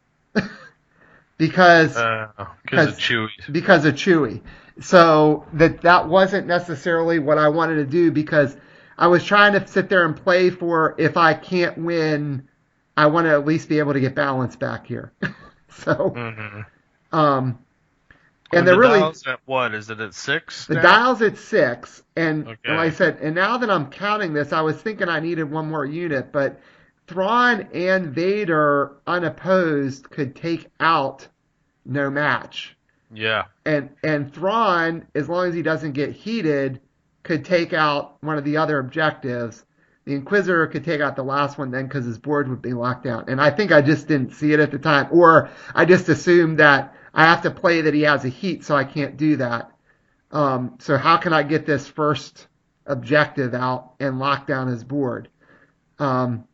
because of Chewie. Because of Chewie. So that wasn't necessarily what I wanted to do, because I was trying to sit there and play for, if I can't win, I want to at least be able to get balance back here. So, and the dial's at what? Is it at 6? The dial's at 6, and like I said, and now that I'm counting this, I was thinking I needed one more unit, but Thrawn and Vader unopposed could take out No Match. Yeah. And Thrawn, as long as he doesn't get heated, could take out one of the other objectives. The Inquisitor could take out the last one then, because his board would be locked down. And I think I just didn't see it at the time, or I just assumed that I have to play that he has a heat, so I can't do that. So how can I get this first objective out and lock down his board? And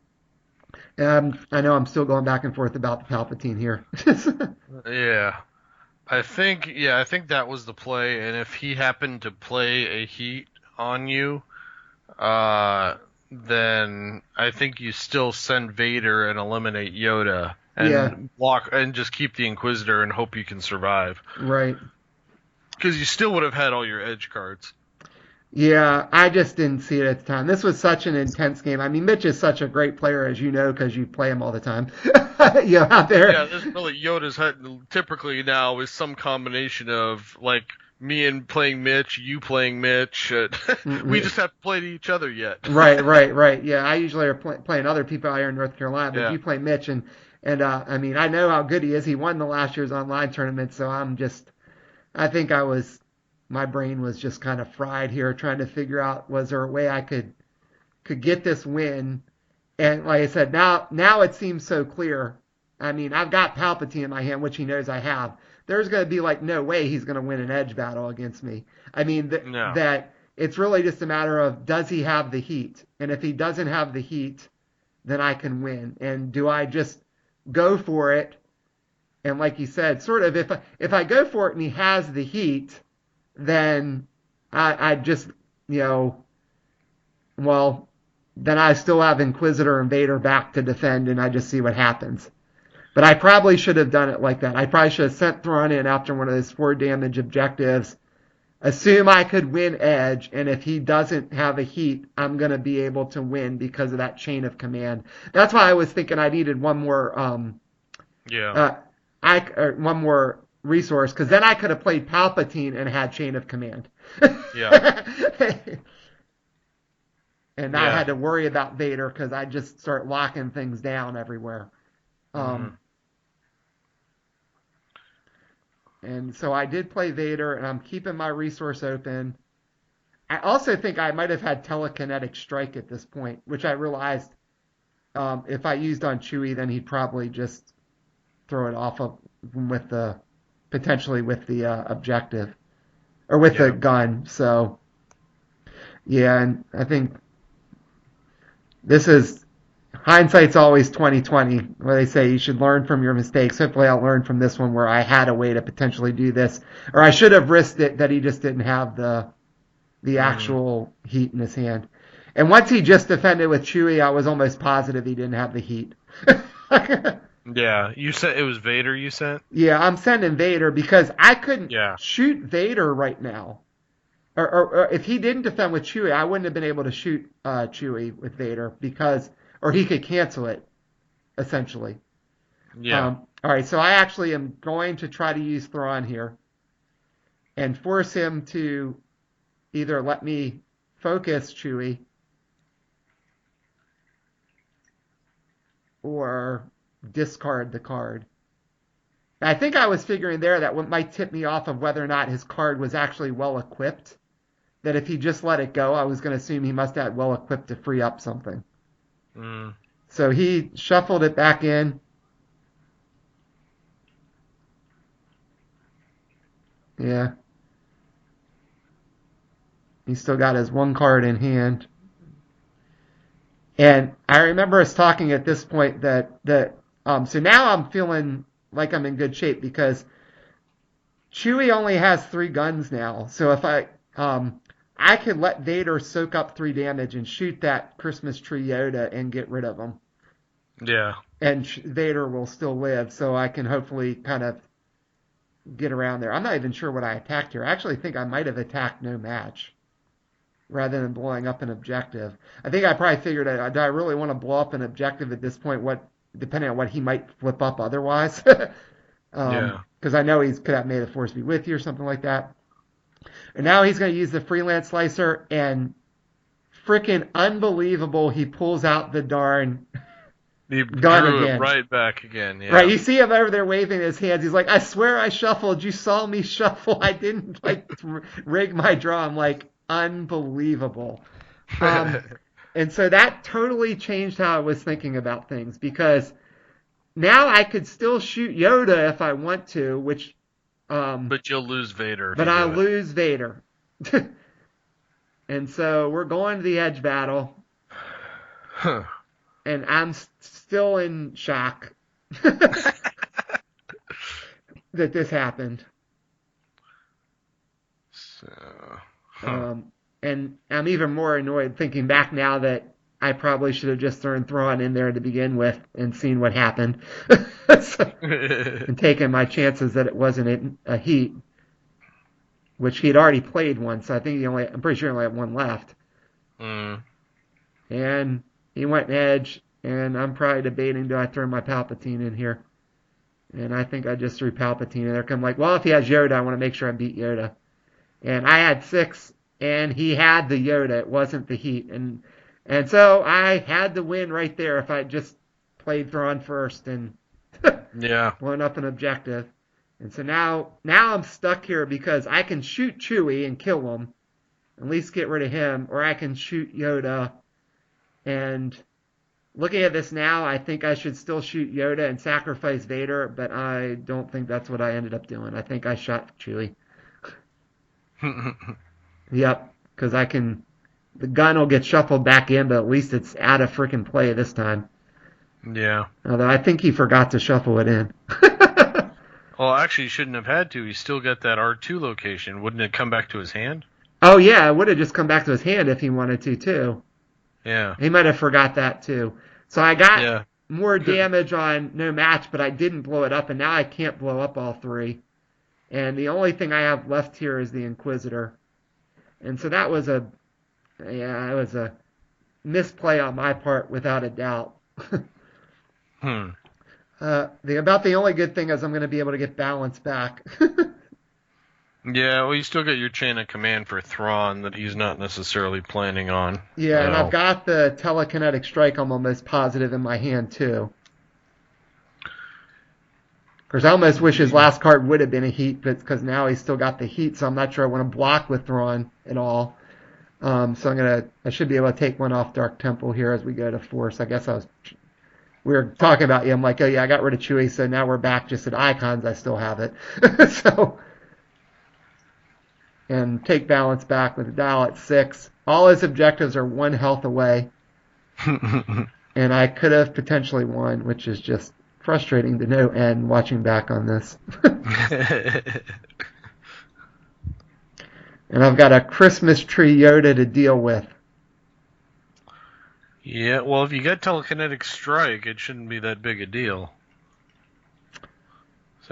I know I'm still going back and forth about the Palpatine here. Yeah. I think that was the play, and if he happened to play a heat on you, then I think you still send Vader and eliminate Yoda, and block and just keep the Inquisitor and hope you can survive. Right. Because you still would have had all your edge cards. Yeah, I just didn't see it at the time. This was such an intense game. I mean, Mitch is such a great player, as you know, because you play him all the time. Out there. Yeah, this really Yoda's typically now is some combination of like me and playing Mitch, you playing Mitch. We just haven't played each other yet. Right. Yeah, I usually are playing other people out here in North Carolina, but you play Mitch, and I mean, I know how good he is. He won the last year's online tournament, so I think my brain was just kind of fried here, trying to figure out, was there a way I could get this win? And like I said, now it seems so clear. I mean, I've got Palpatine in my hand, which he knows I have. There's going to be like no way he's going to win an edge battle against me. I mean, that it's really just a matter of, does he have the heat? And if he doesn't have the heat, then I can win. And do I just go for it? And like you said, sort of, if I go for it and he has the heat, then I just, then I still have Inquisitor and Vader back to defend, and I just see what happens. But I probably should have done it like that. I probably should have sent Thrawn in after one of those 4 damage objectives, assume I could win edge, and if he doesn't have a heat, I'm going to be able to win because of that chain of command. That's why I was thinking I needed one more one more resource, because then I could have played Palpatine and had chain of command. Yeah. And not had to worry about Vader, because I just start locking things down everywhere. And so I did play Vader, and I'm keeping my resource open. I also think I might have had telekinetic strike at this point, which I realized if I used on Chewie, then he'd probably just throw it off of with the potentially with the objective or with the Yeah. gun. So yeah, and I think this is hindsight's always 2020, where they say you should learn from your mistakes. Hopefully, I'll learn from this one where I had a way to potentially do this, or I should have risked it that he just didn't have the Mm. actual heat in his hand. And once he just defended with Chewie, I was almost positive he didn't have the heat. Yeah. You said it was Vader. You sent. Yeah, I'm sending Vader because I couldn't Yeah. shoot Vader right now. Or if he didn't defend with Chewie, I wouldn't have been able to shoot Chewie with Vader because, or he could cancel it essentially. Yeah. All right, so I actually am going to try to use Thrawn here and force him to either let me focus Chewie or discard the card. I think I was figuring there that what might tip me off of whether or not his card was actually well equipped. That if he just let it go, I was going to assume he must have well equipped to free up something. Mm. So he shuffled it back in. Yeah. He's still got his one card in hand. And I remember us talking at this point so now I'm feeling like I'm in good shape because Chewie only has 3 guns now. So if I could let Vader soak up 3 damage and shoot that Christmas tree Yoda and get rid of him. Yeah. And Vader will still live, so I can hopefully kind of get around there. I'm not even sure what I attacked here. I actually think I might have attacked no match rather than blowing up an objective. I think I probably figured, do I really want to blow up an objective at this point? Depending on what he might flip up otherwise. Yeah. Because I know he could have made the force be with you or something like that. And now he's going to use the freelance slicer, and freaking unbelievable, he pulls out the darn He gun drew it again. right back again. Yeah. Right, you see him over there waving his hands. He's like, I swear I shuffled. You saw me shuffle. I didn't rig my draw. I'm like, unbelievable. And so that totally changed how I was thinking about things because now I could still shoot Yoda if I want to, which But you'll lose Vader. but I lose Vader. And so we're going to the edge battle. Huh. And I'm still in shock that this happened. So, huh. And I'm even more annoyed thinking back now that I probably should have just thrown Thrawn in there to begin with and seen what happened. And taken my chances that it wasn't a heat, which he'd already played once. I think I'm pretty sure he only had one left. Mm. And he went edge, and I'm probably debating, do I throw my Palpatine in here? And I think I just threw Palpatine in there. I'm like, well, if he has Yoda, I want to make sure I beat Yoda. And I had 6, and he had the Yoda. It wasn't the heat. And so I had to win right there if I just played Thrawn first and Yeah. blown up an objective. And so now I'm stuck here because I can shoot Chewie and kill him, at least get rid of him, or I can shoot Yoda. And looking at this now, I think I should still shoot Yoda and sacrifice Vader, but I don't think that's what I ended up doing. I think I shot Chewie. Yep, because the gun will get shuffled back in, but at least it's out of freaking play this time. Yeah. Although I think he forgot to shuffle it in. Well, actually, he shouldn't have had to. He still got that R2 location. Wouldn't it come back to his hand? Oh yeah, it would have just come back to his hand if he wanted to too. Yeah. He might have forgot that too. So I got Yeah. more damage on no match, but I didn't blow it up, and now I can't blow up all 3. And the only thing I have left here is the Inquisitor. And so that was it was a misplay on my part without a doubt. About the only good thing is I'm going to be able to get balance back. Yeah, well, you still got your chain of command for Thrawn that he's not necessarily planning on. Yeah, and I've got the telekinetic strike I'm almost positive in my hand, too. Of course, I almost wish his last card would have been a heat, but because now he's still got the heat, so I'm not sure I want to block with Thrawn at all. So I should be able to take one off Dark Temple here as we go to Force. I guess we were talking about you. I'm like, oh yeah, I got rid of Chewie, so now we're back just at icons. I still have it. So, and take balance back with the dial at 6. All his objectives are 1 health away, and I could have potentially won, which is just frustrating to no end watching back on this. And I've got a Christmas tree Yoda to deal with. Yeah, well, if you get telekinetic strike, it shouldn't be that big a deal.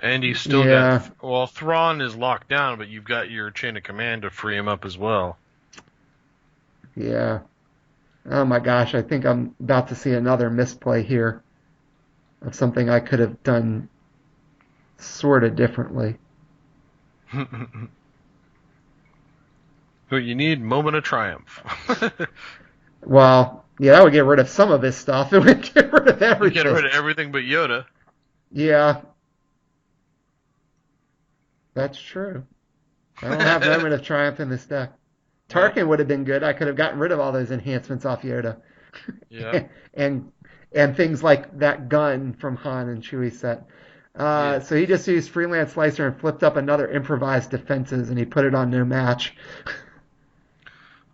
And you still got... Well, Thrawn is locked down, but you've got your chain of command to free him up as well. Yeah. Oh my gosh, I think I'm about to see another misplay here of something I could have done sort of differently. But you need moment of triumph. Well, yeah, that would get rid of some of his stuff. It would get rid of everything. Get rid of everything but Yoda. Yeah. That's true. I don't have moment of triumph in this deck. Tarkin would have been good. I could have gotten rid of all those enhancements off Yoda. Yeah. and things like that gun from Han and Chewie set. So he just used Freelance Slicer and flipped up another improvised defenses, and he put it on no match.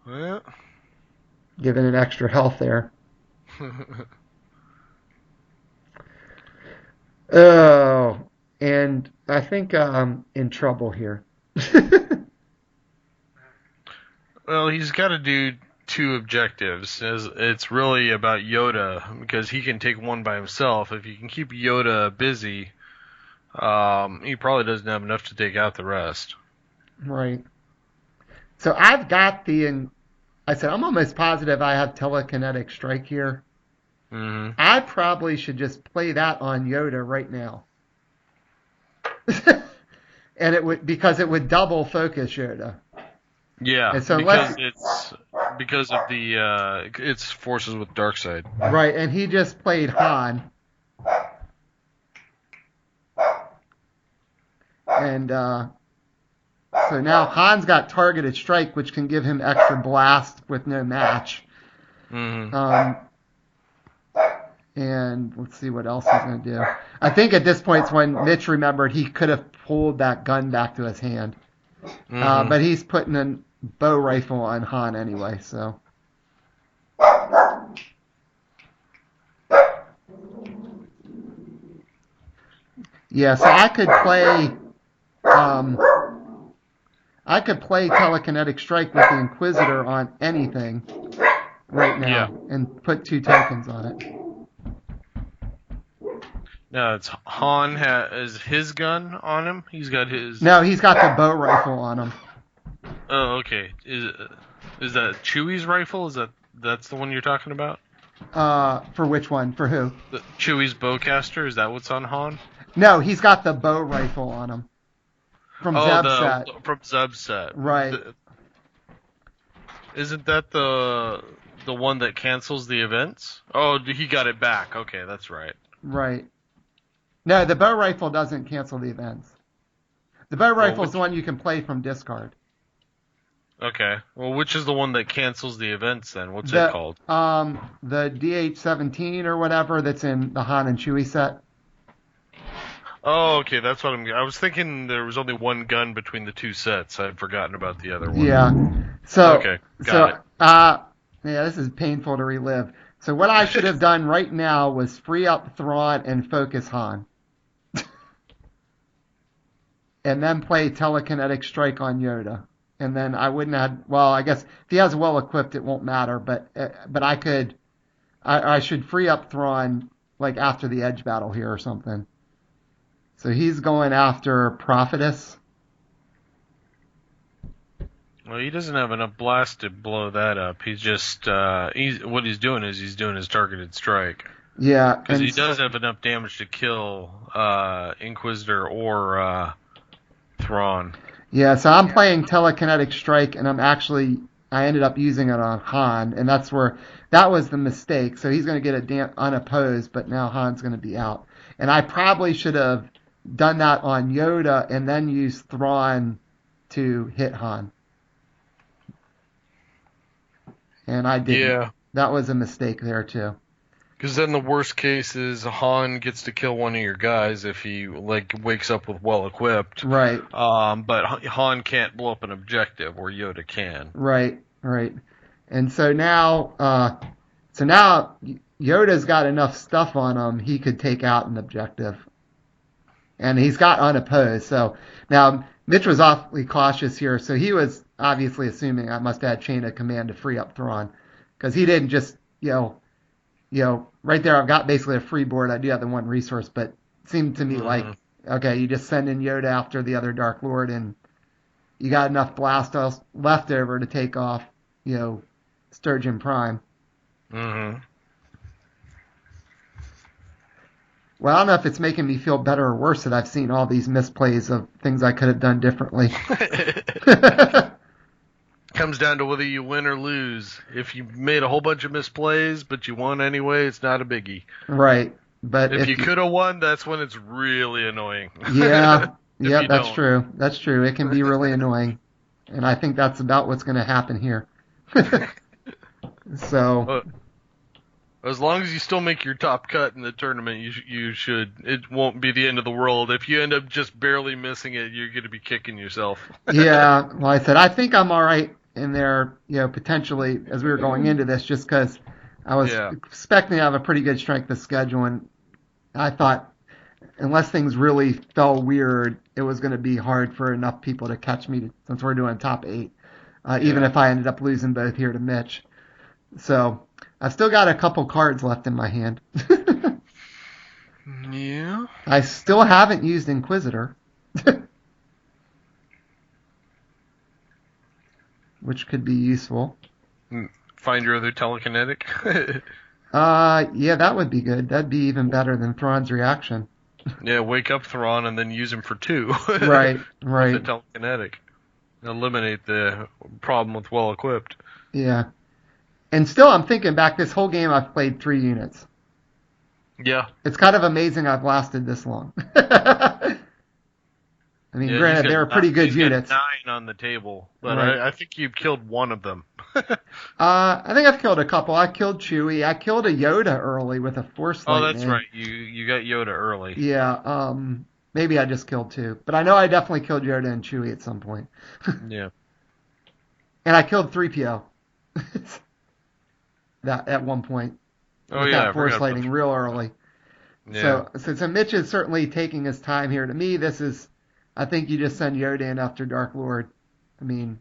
Well. Giving it extra health there. Oh, and I think I'm in trouble here. Well, he's got to do 2 objectives. It's really about Yoda, because he can take one by himself. If you can keep Yoda busy, he probably doesn't have enough to take out the rest. Right. So I've got I said I'm almost positive I have telekinetic strike here. Mm-hmm. I probably should just play that on Yoda right now. And because it would double focus Yoda. Yeah, and so because of the its forces with Darkseid. Right, and he just played Han. And so now Han's got targeted strike, which can give him extra blast with no match. Mm-hmm. And let's see what else he's going to do. I think at this point, when Mitch remembered, he could have pulled that gun back to his hand. Mm-hmm. But he's putting a bow rifle on Han anyway, so. Yeah, so I could play telekinetic strike with the Inquisitor on anything right now and put 2 tokens on it. No, it's Han is his gun on him. He's got his. No, he's got the bow rifle on him. Oh, okay. Is that Chewie's rifle? That's the one you're talking about? For which one? For who? Chewie's bowcaster. Is that what's on Han? No, he's got the bow rifle on him. From Zeb's set. From Zeb's set. Right. Isn't that the one that cancels the events? Oh, he got it back. Okay, that's right. Right. No, the bow rifle doesn't cancel the events. The bow rifle is the one you can play from discard. Okay. Well, which is the one that cancels the events then? What's it called? The DH-17 or whatever that's in the Han and Chewie set. Oh, okay, that's what I was thinking. There was only one gun between the 2 sets. I'd forgotten about the other one. Yeah. So. Okay, got it. Yeah, this is painful to relive. So what I should have done right now was free up Thrawn and focus Han. And then play telekinetic strike on Yoda. And then I wouldn't have, well, I guess if he has well equipped, it won't matter. But I should free up Thrawn like after the edge battle here or something. So he's going after Prophetess. Well, he doesn't have enough blast to blow that up. He's just what he's doing is he's doing his targeted strike. Yeah, because he does have enough damage to kill Inquisitor or Thrawn. Yeah, so I'm playing telekinetic strike, and I ended up using it on Han, and that was the mistake. So he's going to get it unopposed, but now Han's going to be out. And I probably should have done that on Yoda and then used Thrawn to hit Han. and I didn't. Yeah. That was a mistake there too. Because then the worst case is Han gets to kill one of your guys if he like wakes up with well equipped. Right. But Han can't blow up an objective, where Yoda can. Right. Right. And so now Yoda's got enough stuff on him. He could take out an objective, and he's got unopposed. So now Mitch was awfully cautious here. So he was obviously assuming I must add chain of command to free up Thrawn, because he didn't just right there, I've got basically a free board. I do have the one resource, but it seemed to me like, okay, you just send in Yoda after the other Dark Lord, and you got enough blast left over to take off, Sturgeon Prime. Mm-hmm. Well, I don't know if it's making me feel better or worse that I've seen all these misplays of things I could have done differently. Comes down to whether you win or lose. If you made a whole bunch of misplays, but you won anyway, it's not a biggie. Right. But if you could have won, that's when it's really annoying. Yeah. Yeah, that's true. That's true. It can be really annoying. And I think that's about what's going to happen here. So. As long as you still make your top cut in the tournament, you should. It won't be the end of the world. If you end up just barely missing it, you're going to be kicking yourself. Yeah. Well, I said, I think I'm all right in there, potentially as we were going into this, just because I was expecting to have a pretty good strength of schedule, and I thought unless things really fell weird, it was going to be hard for enough people to catch me since we're doing top 8, even if I ended up losing both here to Mitch. So I've still got a couple cards left in my hand. Yeah. I still haven't used Inquisitor. Which could be useful. Find your other telekinetic? Yeah, that would be good. That'd be even better than Thrawn's reaction. Yeah, wake up Thrawn and then use him for 2. Right. With the telekinetic. Eliminate the problem with well equipped. Yeah. And still, I'm thinking back, this whole game I've played 3 units. Yeah. It's kind of amazing I've lasted this long. I mean, granted, they were pretty good units. 9 on the table, but right. I think you've killed one of them. I think I've killed a couple. I killed Chewie. I killed a Yoda early with a Force Lightning. Oh, that's right. You got Yoda early. Yeah. Maybe I just killed 2, but I know I definitely killed Yoda and Chewie at some point. Yeah. And I killed 3PO. That at one point. Oh with yeah. That Force Lightning real early. Yeah. So Mitch is certainly taking his time here. To me, this is. I think you just send Yoda in after Dark Lord. I mean.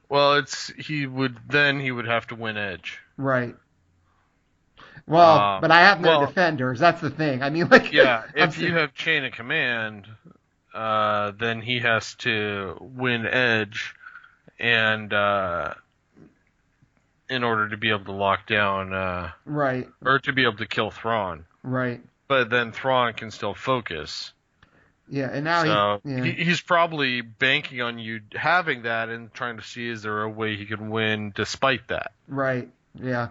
Well, he would have to win Edge. Right. Well, but I have no defenders. That's the thing. I mean, like. Yeah. If you have chain of command, then he has to win Edge, and in order to be able to lock down. Right. Or to be able to kill Thrawn. Right. But then Thrawn can still focus. Yeah, and now he's probably banking on you having that and trying to see is there a way he can win despite that. Right. Yeah,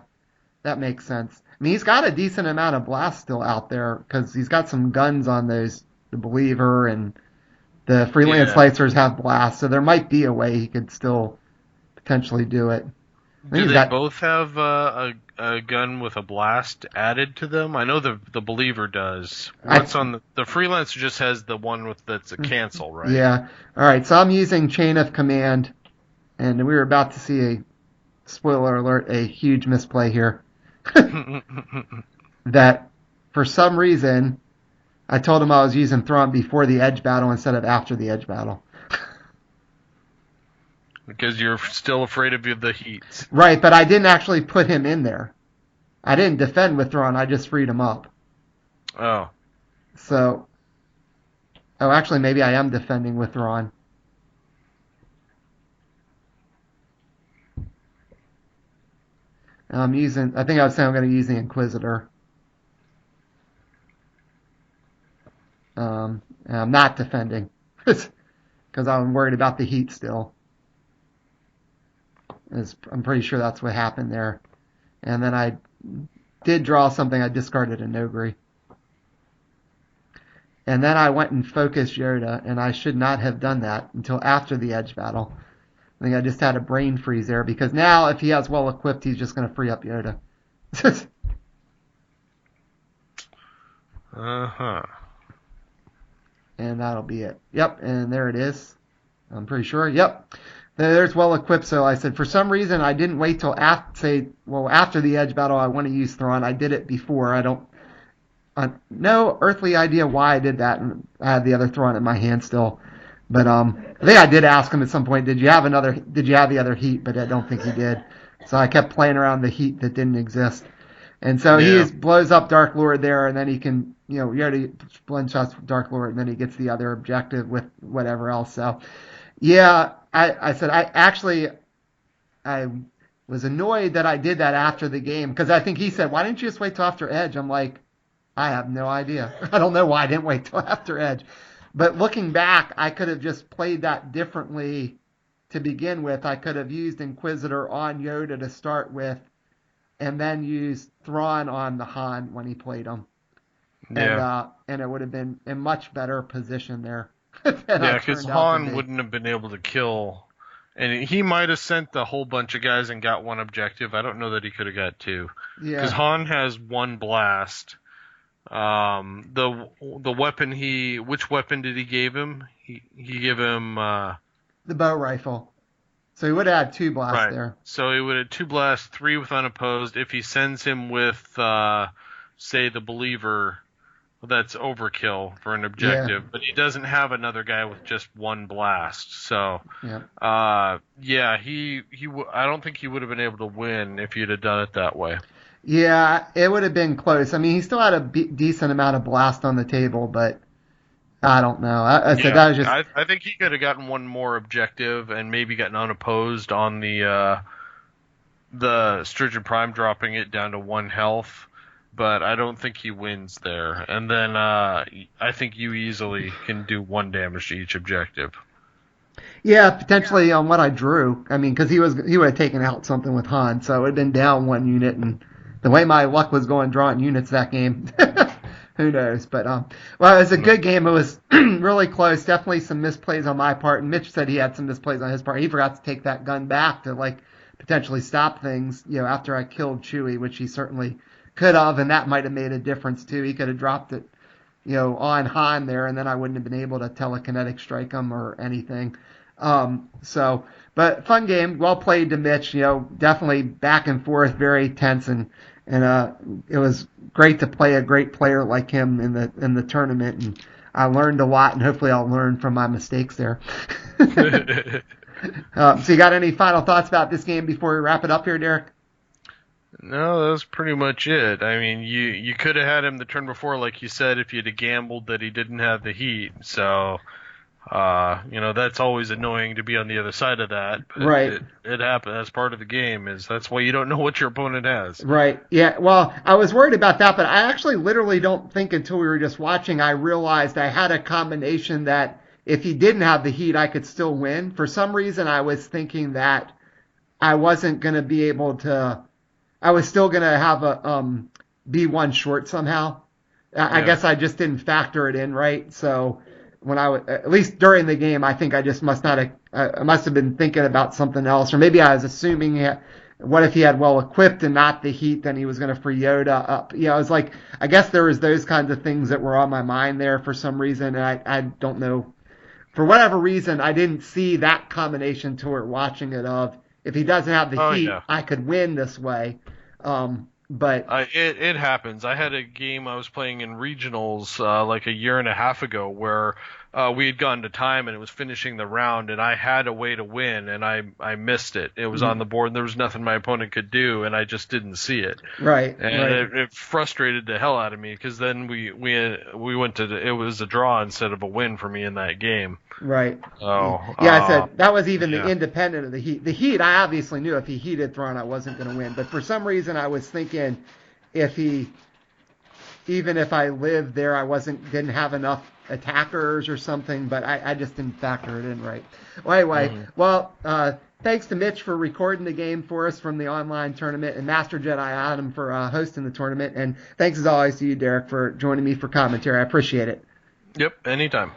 that makes sense. I mean, he's got a decent amount of blast still out there because he's got some guns on those, the Believer and the Freelance Slicers have blast, so there might be a way he could still potentially do it. Do they both have a gun with a blast added to them? I know the Believer does. What's on the Freelancer just has the one that's a cancel, right? Yeah. All right. So I'm using Chain of Command, and we were about to see a spoiler alert, a huge misplay here. That for some reason I told him I was using Thrawn before the Edge battle instead of after the Edge battle. Because you're still afraid of the heats. Right, but I didn't actually put him in there. I didn't defend with Thrawn, I just freed him up. Oh. So, actually maybe I am defending with Thrawn. I think I was saying I'm going to use the Inquisitor. I'm not defending. Because I'm worried about the heat still. I'm pretty sure that's what happened there. And then I did draw something. I discarded a Nogri. And then I went and focused Yoda, and I should not have done that until after the Edge battle. I think I just had a brain freeze there because now if he has well equipped, he's just going to free up Yoda. And that'll be it. Yep, and there it is. I'm pretty sure. Yep. There's well equipped. So I said, for some reason, I didn't wait till after the edge battle. I want to use Thrawn. I did it before. No earthly idea why I did that. And I had the other Thrawn in my hand still. But I think I did ask him at some point, did you have the other heat? But I don't think he did. So I kept playing around the heat that didn't exist. And so he blows up Dark Lord there, and then he can, Yoda blend shots Dark Lord, and then he gets the other objective with whatever else. So, yeah, I said I was annoyed that I did that after the game because I think he said, why didn't you just wait till after Edge? I'm like, I have no idea. I don't know why I didn't wait till after Edge. But looking back, I could have just played that differently to begin with. I could have used Inquisitor on Yoda to start with, and then used Thrawn on the Han when he played him. Yeah. And it would have been a much better position there. Yeah, because Han wouldn't have been able to kill. And he might have sent a whole bunch of guys and got one objective. I don't know that he could have got two. Yeah. Because Han has one blast. The weapon which weapon did he give him? He gave him the bow rifle. So he would have had two blasts there. So he would have two blasts, three with unopposed. If he sends him with, say, the Believer, that's overkill for an objective. Yeah. But he doesn't have another guy with just one blast. So, I don't think he would have been able to win if you'd have done it that way. Yeah, it would have been close. I mean, he still had a decent amount of blast on the table, but I don't know. I said that was just. I think he could have gotten one more objective and maybe gotten unopposed on the Sturgeon Prime, dropping it down to 1 health. But I don't think he wins there. And then I think you easily can do 1 damage to each objective. Yeah, potentially on what I drew. I mean, because he would have taken out something with Han, so it would have been down 1 unit. And the way my luck was going drawing units that game. Who knows? But well, it was a good game. It was really close. Definitely some misplays on my part. And Mitch said he had some misplays on his part. He forgot to take that gun back to potentially stop things. After I killed Chewie, which he certainly could have, and that might have made a difference too. He could have dropped it, on Han there, and then I wouldn't have been able to telekinetic strike him or anything. But fun game. Well played to Mitch. Definitely back and forth, very tense and it was great to play a great player like him in the tournament, and I learned a lot, and hopefully I'll learn from my mistakes there. So you got any final thoughts about this game before we wrap it up here, Derek? No, that was pretty much it. I mean, you could have had him the turn before, like you said, if you'd have gambled that he didn't have the heat. So, that's always annoying to be on the other side of that. Right. It happened. That's part of the game. That's why you don't know what your opponent has. Right. Yeah. Well, I was worried about that, but I actually literally don't think until we were just watching, I realized I had a combination that if he didn't have the heat, I could still win. For some reason, I was thinking that I wasn't going to be able to. I was still going to have a be 1 short somehow. I guess I just didn't factor it in right. So when at least during the game, I think I just must not have. I must have been thinking about something else, or maybe I was assuming what if he had well equipped and not the heat, then he was going to free Yoda up. I was like, I guess there was those kinds of things that were on my mind there for some reason, and I don't know. For whatever reason, I didn't see that combination to it watching it of if he doesn't have the heat, I could win this way. But it happens. I had a game I was playing in regionals like a year and a half ago where we had gone to time and it was finishing the round and I had a way to win and I missed it. It was on the board and there was nothing my opponent could do and I just didn't see it. Right. And it frustrated the hell out of me because then we went to it was a draw instead of a win for me in that game. Right. Oh. Yeah, I said that was even the independent of the heat. The heat, I obviously knew if he heated Thrawn, I wasn't going to win. But for some reason, I was thinking even if I lived there, I didn't have enough attackers or something. But I just didn't factor it in right. Well, anyway, thanks to Mitch for recording the game for us from the online tournament, and Master Jedi Adam for hosting the tournament. And thanks as always to you, Derek, for joining me for commentary. I appreciate it. Yep, anytime.